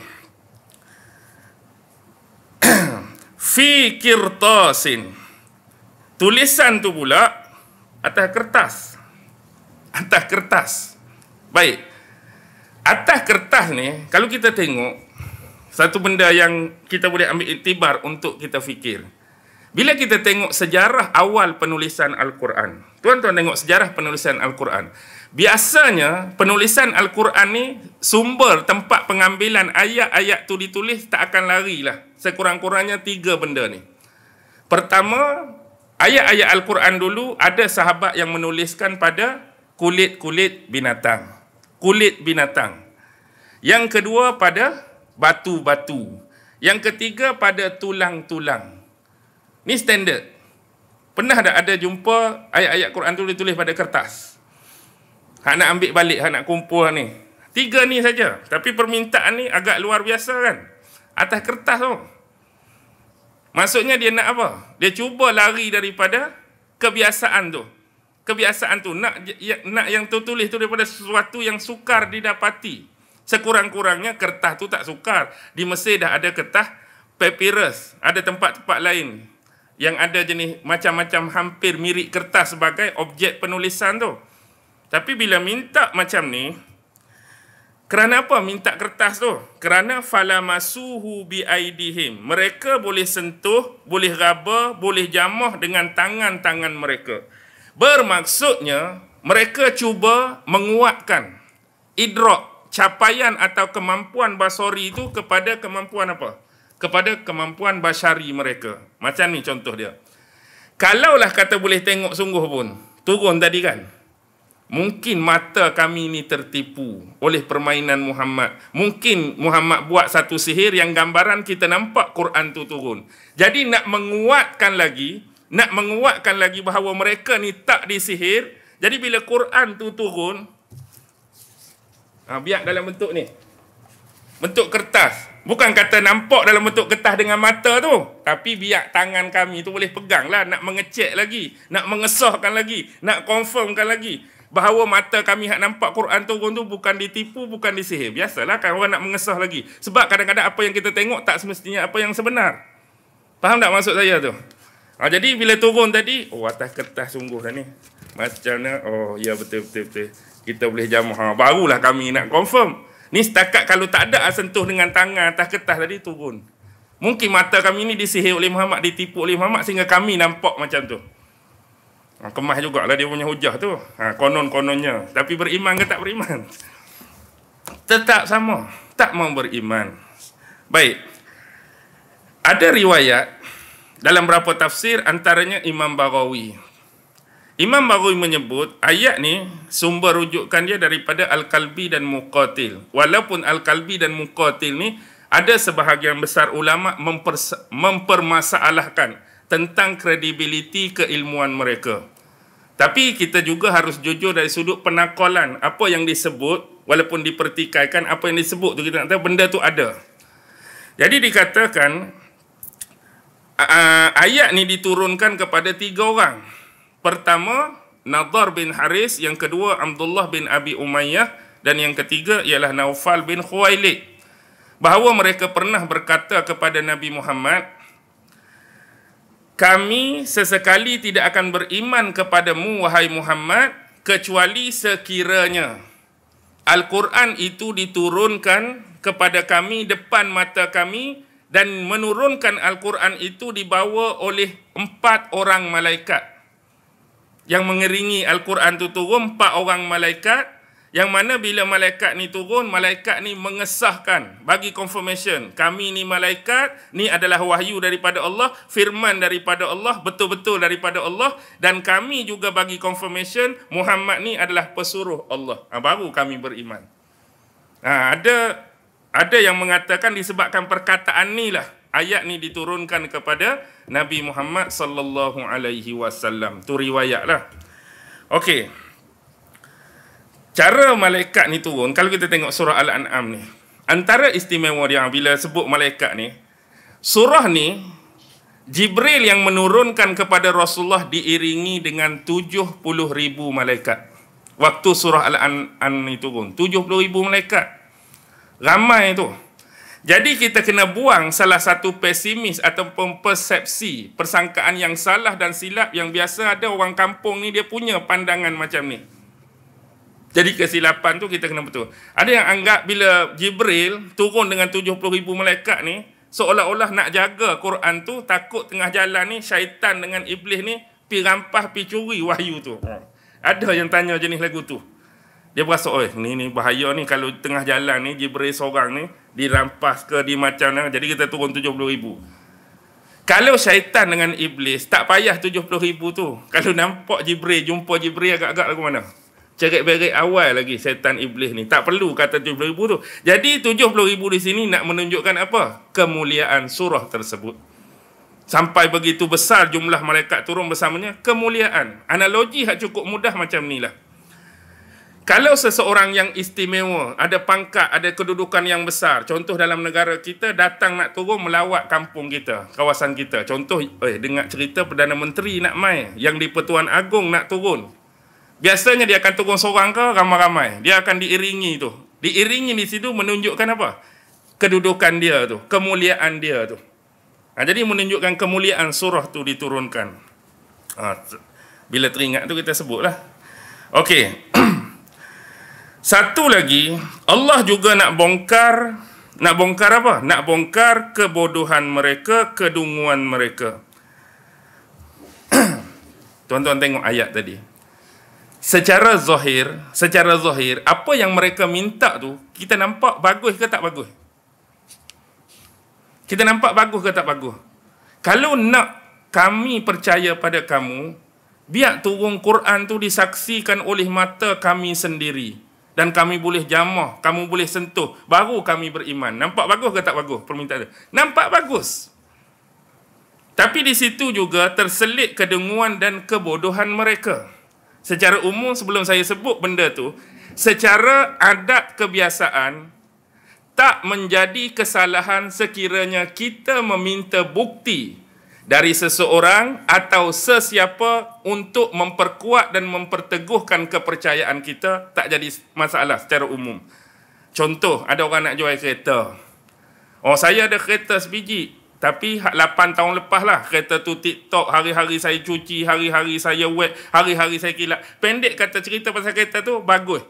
Fi qirtasin. Tulisan tu pula atas kertas. Atas kertas. Baik. Atas kertas ni, kalau kita tengok, satu benda yang kita boleh ambil iktibar untuk kita fikir. Bila kita tengok sejarah awal penulisan Al-Quran, tuan-tuan tengok sejarah penulisan Al-Quran. Biasanya penulisan Al-Quran ni sumber tempat pengambilan ayat-ayat tu ditulis tak akan lari lah. Sekurang-kurangnya 3 benda ni. Pertama, ayat-ayat Al-Quran dulu ada sahabat yang menuliskan pada kulit-kulit binatang. Kulit binatang. Yang kedua pada batu-batu. Yang ketiga pada tulang-tulang. Ni standard. Pernah tak ada jumpa ayat-ayat Quran tu ditulis pada kertas? Hak nak ambil balik, hak nak kumpul ni. 3 ni saja. Tapi permintaan ni agak luar biasa kan? Atas kertas tu. Maksudnya dia nak apa? Dia cuba lari daripada kebiasaan tu. Kebiasaan tu. Nak yang tu tulis tu daripada sesuatu yang sukar didapati. Sekurang-kurangnya kertas tu tak sukar. Di Mesir dah ada kertas papyrus. Ada tempat-tempat lain yang ada jenis macam-macam hampir mirip kertas sebagai objek penulisan tu. Tapi bila minta macam ni, kerana apa minta kertas tu? Kerana falamasuhu biaidihim. Mereka boleh sentuh, boleh raba, boleh jamah dengan tangan-tangan mereka. Bermaksudnya, mereka cuba menguatkan idrak, capaian atau kemampuan basori itu kepada kemampuan apa? Kepada kemampuan basyari mereka. Macam ni contoh dia. Kalaulah kata boleh tengok sungguh pun, turun tadi kan, mungkin mata kami ni tertipu oleh permainan Muhammad. Mungkin Muhammad buat satu sihir yang gambaran kita nampak Quran tu turun. Jadi nak menguatkan lagi bahawa mereka ni tak disihir. Jadi bila Quran tu turun, biar dalam bentuk ni, bentuk kertas. Bukan kata nampak dalam bentuk kertas dengan mata tu, tapi biar tangan kami tu boleh pegang lah, nak mengecek lagi, nak mengesahkan lagi, nak confirmkan lagi. bahawa mata kami hak nampak Quran turun tu bukan ditipu, bukan disihir. Biasalah kan orang nak mengesah lagi. Sebab kadang-kadang apa yang kita tengok tak semestinya apa yang sebenar. Faham tak maksud saya tu? Jadi bila turun tadi, atas kertas sungguh dah ni. Macam mana? Ya betul. Kita boleh jamah. Barulah kami nak confirm. Ni setakat kalau tak ada sentuh dengan tangan atas kertas tadi turun. Mungkin mata kami ni disihir oleh Muhammad, ditipu oleh Muhammad sehingga kami nampak macam tu. Kemas jugalah dia punya hujah tu. Konon-kononnya. Tapi beriman ke tak beriman? Tetap sama. Tak mau beriman. Baik. Ada riwayat dalam beberapa tafsir, antaranya Imam Baghawi. Imam Baghawi menyebut ayat ni sumber rujukan dia daripada Al-Kalbi dan Muqatil. Walaupun Al-Kalbi dan Muqatil ni ada sebahagian besar ulama mempermasalahkan tentang kredibiliti keilmuan mereka. Tapi kita juga harus jujur dari sudut penakolan apa yang disebut, walaupun dipertikaikan apa yang disebut tu kita nak tahu benda tu ada. Jadi dikatakan ayat ni diturunkan kepada 3 orang. Pertama, Nadhar bin Haris, yang kedua Abdullah bin Abi Umayyah, dan yang ketiga ialah Naufal bin Khuwailid. Bahawa mereka pernah berkata kepada Nabi Muhammad, kami sesekali tidak akan beriman kepadamu, wahai Muhammad, kecuali sekiranya Al-Quran itu diturunkan kepada kami depan mata kami, dan menurunkan Al-Quran itu dibawa oleh 4 orang malaikat. Yang mengiringi Al-Quran itu turun 4 orang malaikat, yang mana bila malaikat ni turun, malaikat ni mengesahkan, bagi confirmation, kami ni malaikat, ni adalah wahyu daripada Allah, firman daripada Allah, betul-betul daripada Allah, dan kami juga bagi confirmation, Muhammad ni adalah pesuruh Allah. Baru kami beriman. Ada yang mengatakan disebabkan perkataan ni lah ayat ni diturunkan kepada Nabi Muhammad sallallahu alaihi wasallam. Tu riwayat lah. Okey. Cara malaikat ni turun, kalau kita tengok surah Al-An'am ni, antara istimewa dia bila sebut malaikat ni, surah ni Jibril yang menurunkan kepada Rasulullah diiringi dengan 70,000 malaikat. Waktu surah Al-An'am ni turun, 70,000 malaikat. Ramai tu. Jadi kita kena buang salah satu pesimis ataupun persepsi, persangkaan yang salah dan silap yang biasa ada orang kampung ni, dia punya pandangan macam ni. Jadi kesilapan tu kita kena betul. Ada yang anggap bila Jibril turun dengan 70,000 malaikat ni, seolah-olah nak jaga Quran tu, takut tengah jalan ni syaitan dengan iblis ni pi rampas, pi curi wahyu tu. Ada yang tanya jenis lagu tu. Dia berasa, ni bahaya ni kalau tengah jalan ni Jibril seorang ni dirampas ke di macam mana, jadi kita turun 70,000. Kalau syaitan dengan iblis tak payah 70,000 tu. Kalau nampak Jibril, jumpa Jibril agak-agak lagu mana? Cerit-berit awal lagi syaitan iblis ni. Tak perlu kata 70,000 tu. Jadi 70,000 di sini nak menunjukkan apa? Kemuliaan surah tersebut. Sampai begitu besar jumlah malaikat turun bersamanya, kemuliaan. Analogi yang cukup mudah macam ni lah. Kalau seseorang yang istimewa, ada pangkat, ada kedudukan yang besar, contoh dalam negara kita, datang nak turun melawat kampung kita, kawasan kita. Contoh, dengar cerita Perdana Menteri nak mai, yang di Pertuan Agong nak turun. Biasanya dia akan turun seorang ke ramai-ramai. Dia akan diiringi tu. Diiringi di situ menunjukkan apa? Kedudukan dia tu, kemuliaan dia tu. Jadi menunjukkan kemuliaan surah tu diturunkan. Bila teringat tu kita sebutlah. Okey. Satu lagi, Allah juga nak bongkar apa? Nak bongkar kebodohan mereka, kedunguan mereka. Tuan-tuan tengok ayat tadi. Secara zahir, apa yang mereka minta tu, kita nampak bagus ke tak bagus? Kita nampak bagus ke tak bagus? Kalau nak kami percaya pada kamu, biar turun Quran tu disaksikan oleh mata kami sendiri. Dan kami boleh jamah, kamu boleh sentuh, baru kami beriman. Nampak bagus ke tak bagus permintaan tu? Nampak bagus. Tapi di situ juga terselit kedunguan dan kebodohan mereka. Secara umum, sebelum saya sebut benda tu, secara adat kebiasaan, tak menjadi kesalahan sekiranya kita meminta bukti dari seseorang atau sesiapa untuk memperkuat dan memperteguhkan kepercayaan kita, tak jadi masalah secara umum. Contoh, ada orang nak jual kereta. Oh, saya ada kereta sebiji, tapi 8 tahun lepas lah kereta tu TikTok, hari-hari saya cuci, hari-hari saya wet, hari-hari saya kilat. Pendek kata cerita pasal kereta tu, bagus.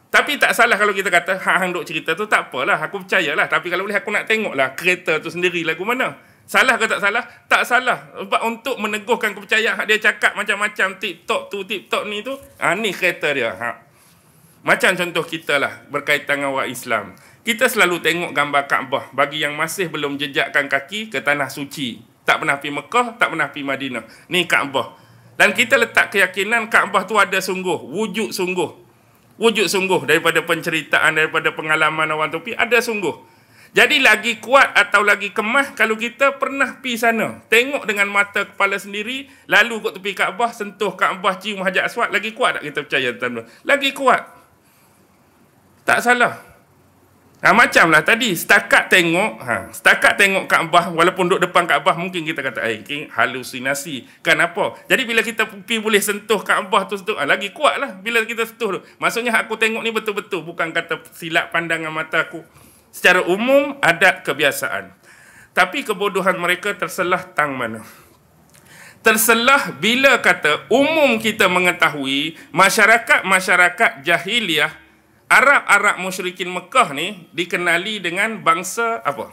Tapi tak salah kalau kita kata, hang duk cerita tu tak apalah, aku percayalah. Tapi kalau boleh aku nak tengoklah kereta tu sendiri lagu mana. Salah ke tak salah? Tak salah. Sebab untuk meneguhkan kepercayaan, dia cakap macam-macam TikTok tu, TikTok ni tu, ni kereta dia. Macam contoh kita lah, berkaitan dengan orang Islam. Kita selalu tengok gambar Kaabah bagi yang masih belum jejakkan kaki ke tanah suci. Tak pernah pergi Mekah, tak pernah pergi Madinah. Ni Kaabah. Dan kita letak keyakinan Kaabah tu ada sungguh, wujud sungguh. Wujud sungguh daripada penceritaan, daripada pengalaman orang tu, ada sungguh. Jadi lagi kuat atau lagi kemah kalau kita pernah pergi sana. Tengok dengan mata kepala sendiri, lalu kot tepi Kaabah, sentuh Kaabah, cium Hajar Aswad, lagi kuat tak kita percaya tuan-tuan? Lagi kuat. Tak salah. Macamlah tadi, setakat tengok Kaabah, walaupun duduk depan Kaabah, mungkin kita kata, halusinasi. Kenapa? Jadi bila kita pergi boleh sentuh Kaabah tu, lagi kuat lah bila kita sentuh tu. Maksudnya aku tengok ni betul-betul, bukan kata silap pandangan mata aku. Secara umum, adat kebiasaan. Tapi kebodohan mereka terselah tang mana? Terselah bila kata umum kita mengetahui masyarakat jahiliah, Arab musyrikin Mekah ni dikenali dengan bangsa apa?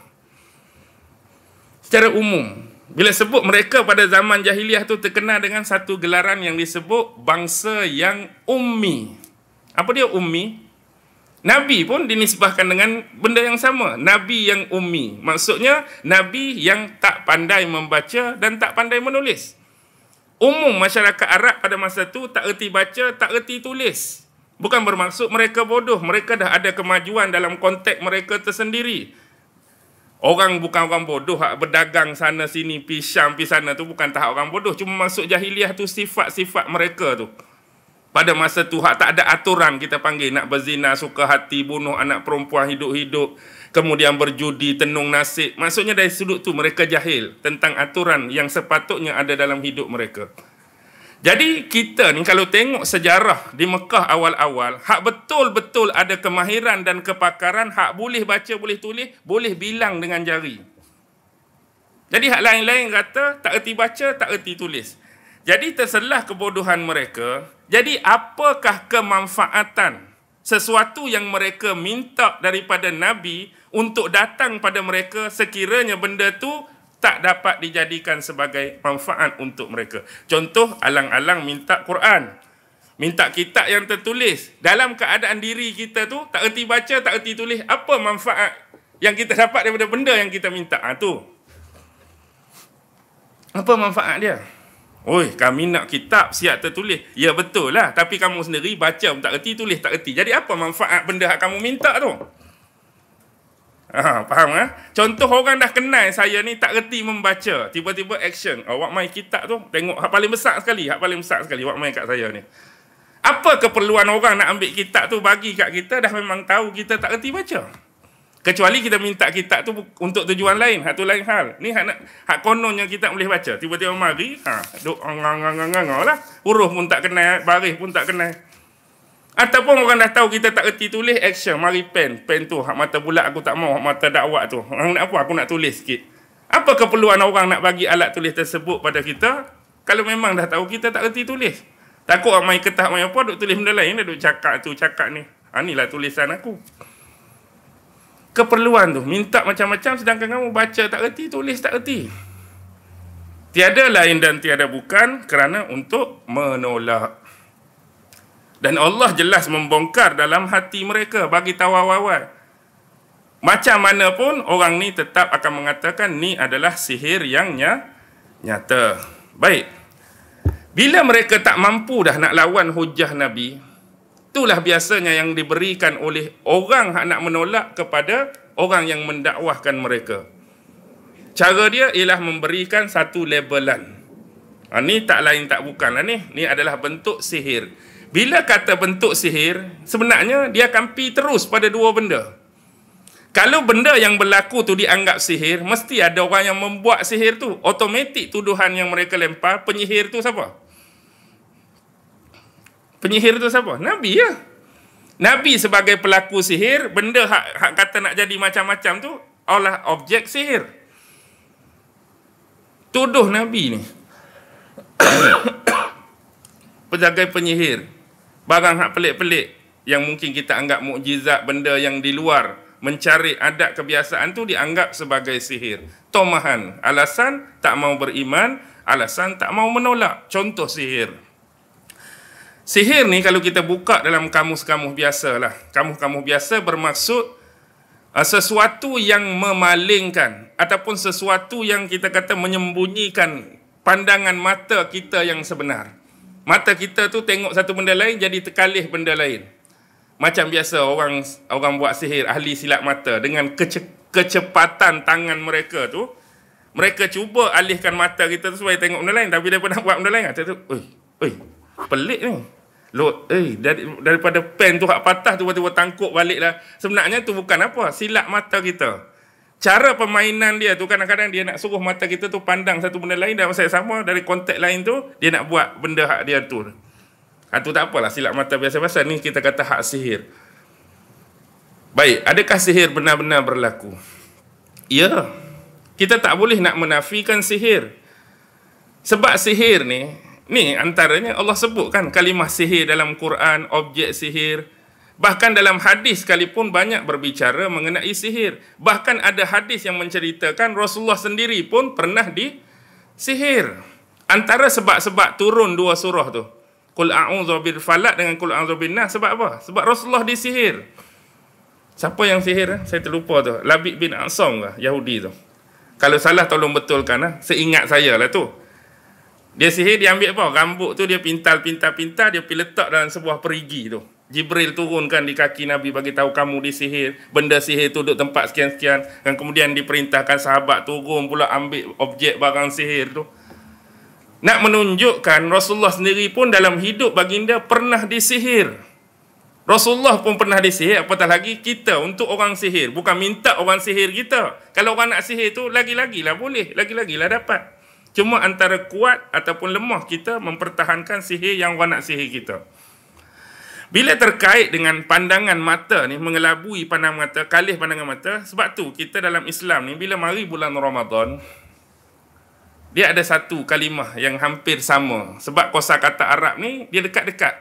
Secara umum, bila sebut mereka pada zaman jahiliah tu terkenal dengan satu gelaran yang disebut bangsa yang ummi. Apa dia ummi? Nabi pun dinisbahkan dengan benda yang sama. Nabi yang ummi. Maksudnya, Nabi yang tak pandai membaca dan tak pandai menulis. Umum masyarakat Arab pada masa tu tak erti baca, tak erti tulis. Bukan bermaksud mereka bodoh. Mereka dah ada kemajuan dalam konteks mereka tersendiri. Orang bukan orang bodoh, hak berdagang sana sini, pi Syam, pi sana tu bukan tahap orang bodoh. Cuma maksud jahiliah tu sifat-sifat mereka tu. Pada masa tu, hak tak ada aturan kita panggil. Nak berzina, suka hati, bunuh anak perempuan hidup-hidup. Kemudian berjudi, tenung nasib. Maksudnya dari sudut tu mereka jahil tentang aturan yang sepatutnya ada dalam hidup mereka. Jadi kita ni kalau tengok sejarah di Mekah awal-awal, hak betul-betul ada kemahiran dan kepakaran, hak boleh baca, boleh tulis, boleh bilang dengan jari. Jadi hak lain-lain kata tak erti baca, tak erti tulis. Jadi terselah kebodohan mereka. Jadi apakah kemanfaatan sesuatu yang mereka minta daripada Nabi untuk datang pada mereka sekiranya benda tu tak dapat dijadikan sebagai manfaat untuk mereka. Contoh, alang-alang minta Quran. Minta kitab yang tertulis. Dalam keadaan diri kita tu, tak erti baca, tak erti tulis. Apa manfaat yang kita dapat daripada benda yang kita minta? Tu. Apa manfaat dia? Oi, kami nak kitab siap tertulis. Ya betul lah. Tapi kamu sendiri baca pun tak erti, tulis tak erti. Jadi apa manfaat benda yang kamu minta tu? Faham kan? Contoh orang dah kenal saya ni tak reti membaca, tiba-tiba action. Awak main kitab tu, tengok hak paling besar sekali, awak main kat saya ni. Apa keperluan orang nak ambil kitab tu bagi kat kita, dah memang tahu kita tak reti baca. Kecuali kita minta kitab tu untuk tujuan lain, hak tu lain hal. Ni hak kononnya kitab boleh baca, tiba-tiba mari, duk lah. Huruf pun tak kenal, baris pun tak kenal. Ataupun orang dah tahu kita tak erti tulis, action, mari pen tu, hak mata bulat aku tak mau, hak mata dakwah tu. Nak apa? Aku nak tulis sikit. Apa keperluan orang nak bagi alat tulis tersebut pada kita, kalau memang dah tahu kita tak erti tulis? Takut orang main ketah, main apa, duk tulis benda lain, duk cakap tu, cakap ni. Inilah tulisan aku. Keperluan tu, minta macam-macam sedangkan kamu baca tak erti, tulis tak erti. Tiada lain dan tiada bukan kerana untuk menolak. Dan Allah jelas membongkar dalam hati mereka, bagi tahu awal-awal. Macam mana pun orang ni tetap akan mengatakan ni adalah sihir yang nyata. Baik. Bila mereka tak mampu dah nak lawan hujah Nabi, itulah biasanya yang diberikan oleh orang yang nak menolak kepada orang yang mendakwahkan mereka. Cara dia ialah memberikan satu labelan. Ni tak lain tak bukan lah ni. Ni adalah bentuk sihir. Bila kata bentuk sihir, sebenarnya dia akan pergi terus pada dua benda. Kalau benda yang berlaku tu dianggap sihir, mesti ada orang yang membuat sihir tu. Automatik tuduhan yang mereka lempar, penyihir tu siapa? Penyihir tu siapa? Nabi ya. Nabi sebagai pelaku sihir, benda hak kata nak jadi macam-macam tu, olah objek sihir. Tuduh Nabi ni. Sebagai penyihir. Barang hak pelik-pelik yang mungkin kita anggap mukjizat, benda yang di luar mencari adat kebiasaan tu dianggap sebagai sihir. Tomahan. Alasan tak mau beriman, alasan tak mau menolak. Contoh sihir. Sihir ni kalau kita buka dalam kamus-kamus biasa lah. Kamus-kamus biasa bermaksud sesuatu yang memalingkan ataupun sesuatu yang kita kata menyembunyikan pandangan mata kita yang sebenar. Mata kita tu tengok satu benda lain jadi terkalih benda lain. Macam biasa orang buat sihir, ahli silap mata, dengan kecepatan tangan mereka tu, mereka cuba alihkan mata kita tu supaya tengok benda lain, tapi daripada nak buat benda lain, kata tu, pelik ni. Daripada pen tu hak patah tu tiba-tiba tangkuk balik lah. Sebenarnya tu bukan apa, silap mata kita. Cara permainan dia tu kadang-kadang dia nak suruh mata kita tu pandang satu benda lain dan masa yang sama dari konteks lain tu dia nak buat benda hak dia tu. Itu tak apalah, silap mata biasa-biasa ni kita kata hak sihir. Baik, adakah sihir benar-benar berlaku? Ya. Kita tak boleh nak menafikan sihir. Sebab sihir ni antaranya Allah sebutkan kalimah sihir dalam Quran, objek sihir. Bahkan dalam hadis sekalipun banyak berbicara mengenai sihir. Bahkan ada hadis yang menceritakan Rasulullah sendiri pun pernah disihir. Antara sebab-sebab turun dua surah tu, Qul a'udzu bil falaq dengan Qul a'udzu bin nas, sebab apa? Sebab Rasulullah disihir. Siapa yang sihir? Saya terlupa tu. Labid bin A'sam ke? Yahudi tu. Kalau salah tolong betulkan lah. Seingat saya lah tu. Dia sihir, dia ambil apa? Rambut tu dia pintal-pintal, dia pergi letak dalam sebuah perigi tu. Jibril turunkan di kaki Nabi bagi tahu kamu disihir. Benda sihir tu duduk tempat sekian-sekian. Dan kemudian diperintahkan sahabat turun pula ambil objek barang sihir tu. Nak menunjukkan Rasulullah sendiri pun dalam hidup baginda pernah disihir. Rasulullah pun pernah disihir, apatah lagi kita untuk orang sihir. Bukan minta orang sihir kita. Kalau orang nak sihir tu lagi-lagilah boleh, lagi-lagilah dapat. Cuma antara kuat ataupun lemah kita mempertahankan sihir yang orang nak sihir kita. Bila terkait dengan pandangan mata ni, mengelabui pandangan mata, kalih pandangan mata, sebab tu kita dalam Islam ni bila mari bulan Ramadan, dia ada satu kalimah yang hampir sama. Sebab kosakata Arab ni, dia dekat-dekat.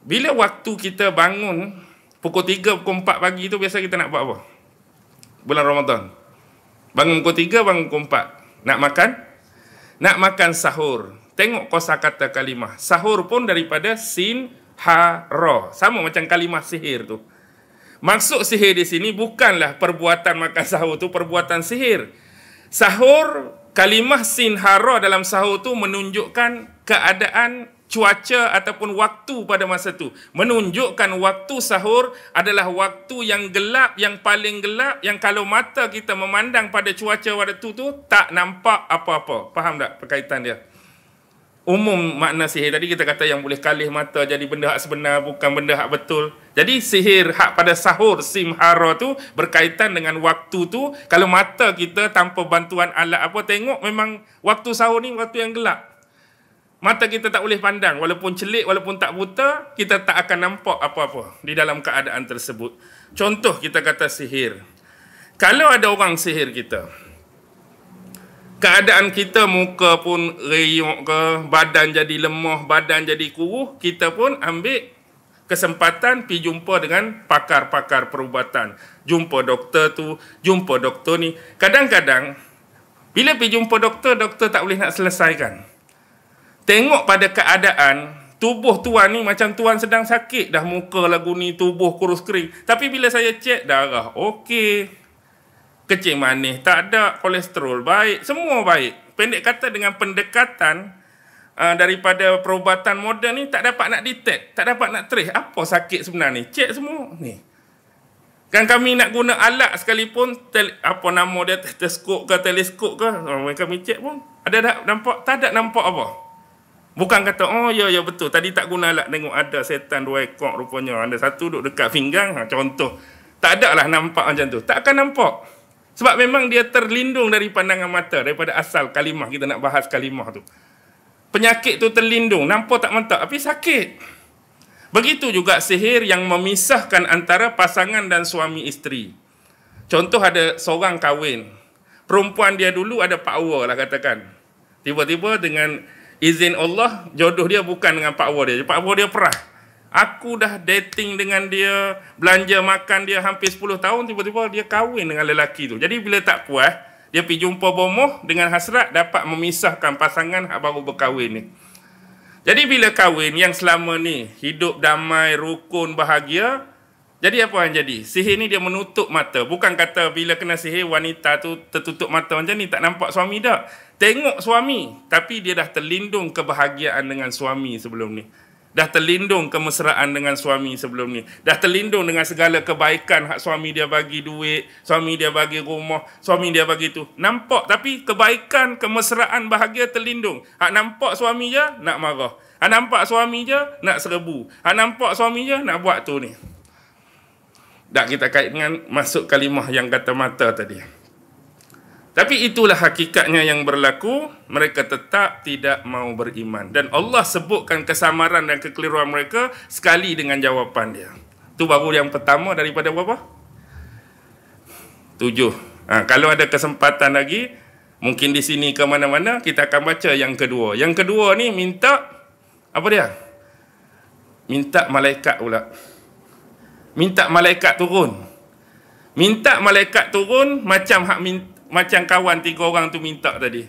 Bila waktu kita bangun, pukul 3, pukul 4 pagi tu, biasa kita nak buat apa? Bulan Ramadan. Bangun pukul 3, bangun pukul 4. Nak makan? Nak makan sahur. Tengok kosakata kalimah. Sahur pun daripada sin, ha, ra. Sama macam kalimah sihir tu. Maksud sihir di sini bukanlah perbuatan makan sahur tu, perbuatan sihir. Sahur, kalimah sin hara dalam sahur tu menunjukkan keadaan cuaca ataupun waktu pada masa tu. Menunjukkan waktu sahur adalah waktu yang gelap, yang paling gelap, yang kalau mata kita memandang pada cuaca waktu tu tak nampak apa-apa. Faham tak perkaitan dia? Umum makna sihir tadi kita kata yang boleh kalih mata jadi benda hak sebenar, bukan benda hak betul. Jadi sihir hak pada sahur simhara tu berkaitan dengan waktu tu. Kalau mata kita tanpa bantuan alat apa tengok, memang waktu sahur ni waktu yang gelap. Mata kita tak boleh pandang, walaupun celik, walaupun tak buta, kita tak akan nampak apa-apa di dalam keadaan tersebut. Contoh kita kata sihir. Kalau ada orang sihir kita, keadaan kita muka pun reyok ke, badan jadi lemah, badan jadi kuruh, kita pun ambil kesempatan pergi jumpa dengan pakar-pakar perubatan. Jumpa doktor tu, jumpa doktor ni. Kadang-kadang, bila pergi jumpa doktor, doktor tak boleh nak selesaikan. Tengok pada keadaan, tubuh tuan ni macam tuan sedang sakit. Dah muka lagu ni, tubuh kurus kering. Tapi bila saya cek, darah okey. Kecing manis tak ada, kolesterol baik, semua baik. Pendek kata dengan pendekatan daripada perubatan moden ni tak dapat nak detect, tak dapat nak trace apa sakit sebenar ni. Cek semua ni. Kan kami nak guna alat sekalipun, apa nama dia, stetoskop ke teleskop ke, kami cek pun ada tak nampak, tak ada nampak apa. Bukan kata, oh ya betul, tadi tak guna alat, tengok ada setan 2 ekor rupanya, ada satu duduk dekat pinggang, contoh. Tak ada lah nampak macam tu. Tak akan nampak. Sebab memang dia terlindung dari pandangan mata, daripada asal kalimah. Kita nak bahas kalimah tu. Penyakit tu terlindung, nampak tak mantap, tapi sakit. Begitu juga sihir yang memisahkan antara pasangan dan suami isteri. Contoh, ada seorang kahwin. Perempuan dia dulu ada power lah katakan. Tiba-tiba dengan izin Allah, jodoh dia bukan dengan power dia. Power dia perah. Aku dah dating dengan dia, belanja makan dia hampir 10 tahun, tiba-tiba dia kahwin dengan lelaki tu. Jadi bila tak puas, dia pergi jumpa bomoh dengan hasrat dapat memisahkan pasangan baru berkahwin ni. Jadi bila kahwin yang selama ni hidup damai, rukun, bahagia, jadi apa yang jadi? Sihir ni dia menutup mata. Bukan kata bila kena sihir wanita tu tertutup mata macam ni, tak nampak suami tak. Tengok suami, tapi dia dah terlindung kebahagiaan dengan suami sebelum ni. Dah terlindung kemesraan dengan suami sebelum ni. Dah terlindung dengan segala kebaikan hak suami dia bagi duit, suami dia bagi rumah, suami dia bagi tu. Nampak, tapi kebaikan, kemesraan, bahagia terlindung. Hak nampak suami je, nak marah. Hak nampak suami je, nak serbu. Hak nampak suami je, nak buat tu ni. Tak kita kait dengan masuk kalimah yang kata mata tadi. Tapi itulah hakikatnya yang berlaku, mereka tetap tidak mau beriman. Dan Allah sebutkan kesamaran dan kekeliruan mereka sekali dengan jawapan dia. Itu baru yang pertama daripada berapa? 7. Kalau ada kesempatan lagi, mungkin di sini ke mana-mana, kita akan baca yang kedua. Yang kedua ni minta, apa dia? Minta malaikat pula. Minta malaikat turun. Minta malaikat turun macam kawan 3 orang tu minta tadi.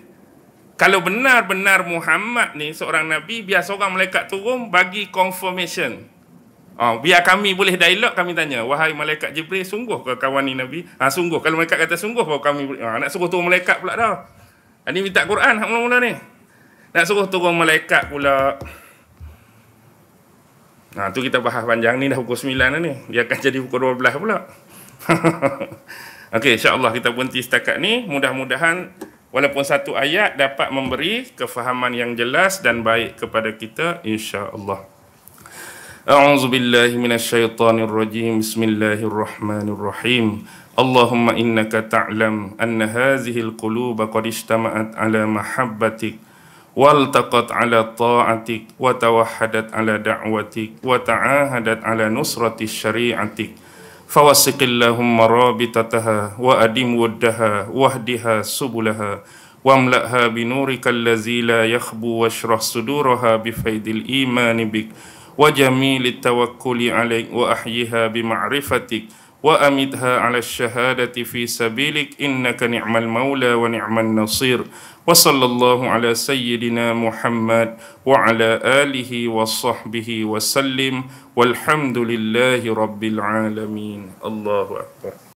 Kalau benar-benar Muhammad ni seorang Nabi, biar seorang malaikat turun bagi confirmation. Biar kami boleh dialog, kami tanya, wahai malaikat Jibril, sungguh ke kawan ni Nabi? Sungguh. Kalau malaikat kata sungguh, baru kami boleh. Nak suruh turun malaikat pula dah. Ini minta Quran mula-mula ni. Nak suruh turun malaikat pula. Tu kita bahas panjang ni, dah pukul 9 dah ni. Dia akan jadi pukul 12 pula. Okey, insya-Allah kita berhenti setakat ni. Mudah-mudahan walaupun satu ayat dapat memberi kefahaman yang jelas dan baik kepada kita, insya-Allah. A'udzu billahi minasyaitonir rajim. Bismillahirrahmanirrahim. Allahumma innaka ta'lam anna hadhihi al-quluba qad ijtama'at ala mahabbatik waltaqat ala ta'atik wa tawahhadat ala da'watik wa ta'ahadat ala nusrati syari'atik. فوسق اللهم رابطتها وأدم ودها واهدها سبلها واملأها بنورك الذي لا يخبو واشرح صدورها بفيض الإيمان بك وجميل التوكل عليك وأحيها بمعرفتك وأمدها على الشهادة في سبيلك إنك نعم المولى ونعم النصير وصلى الله على سيدنا محمد وعلى آله وصحبه وسلم والحمد لله رب العالمين. الله أكبر.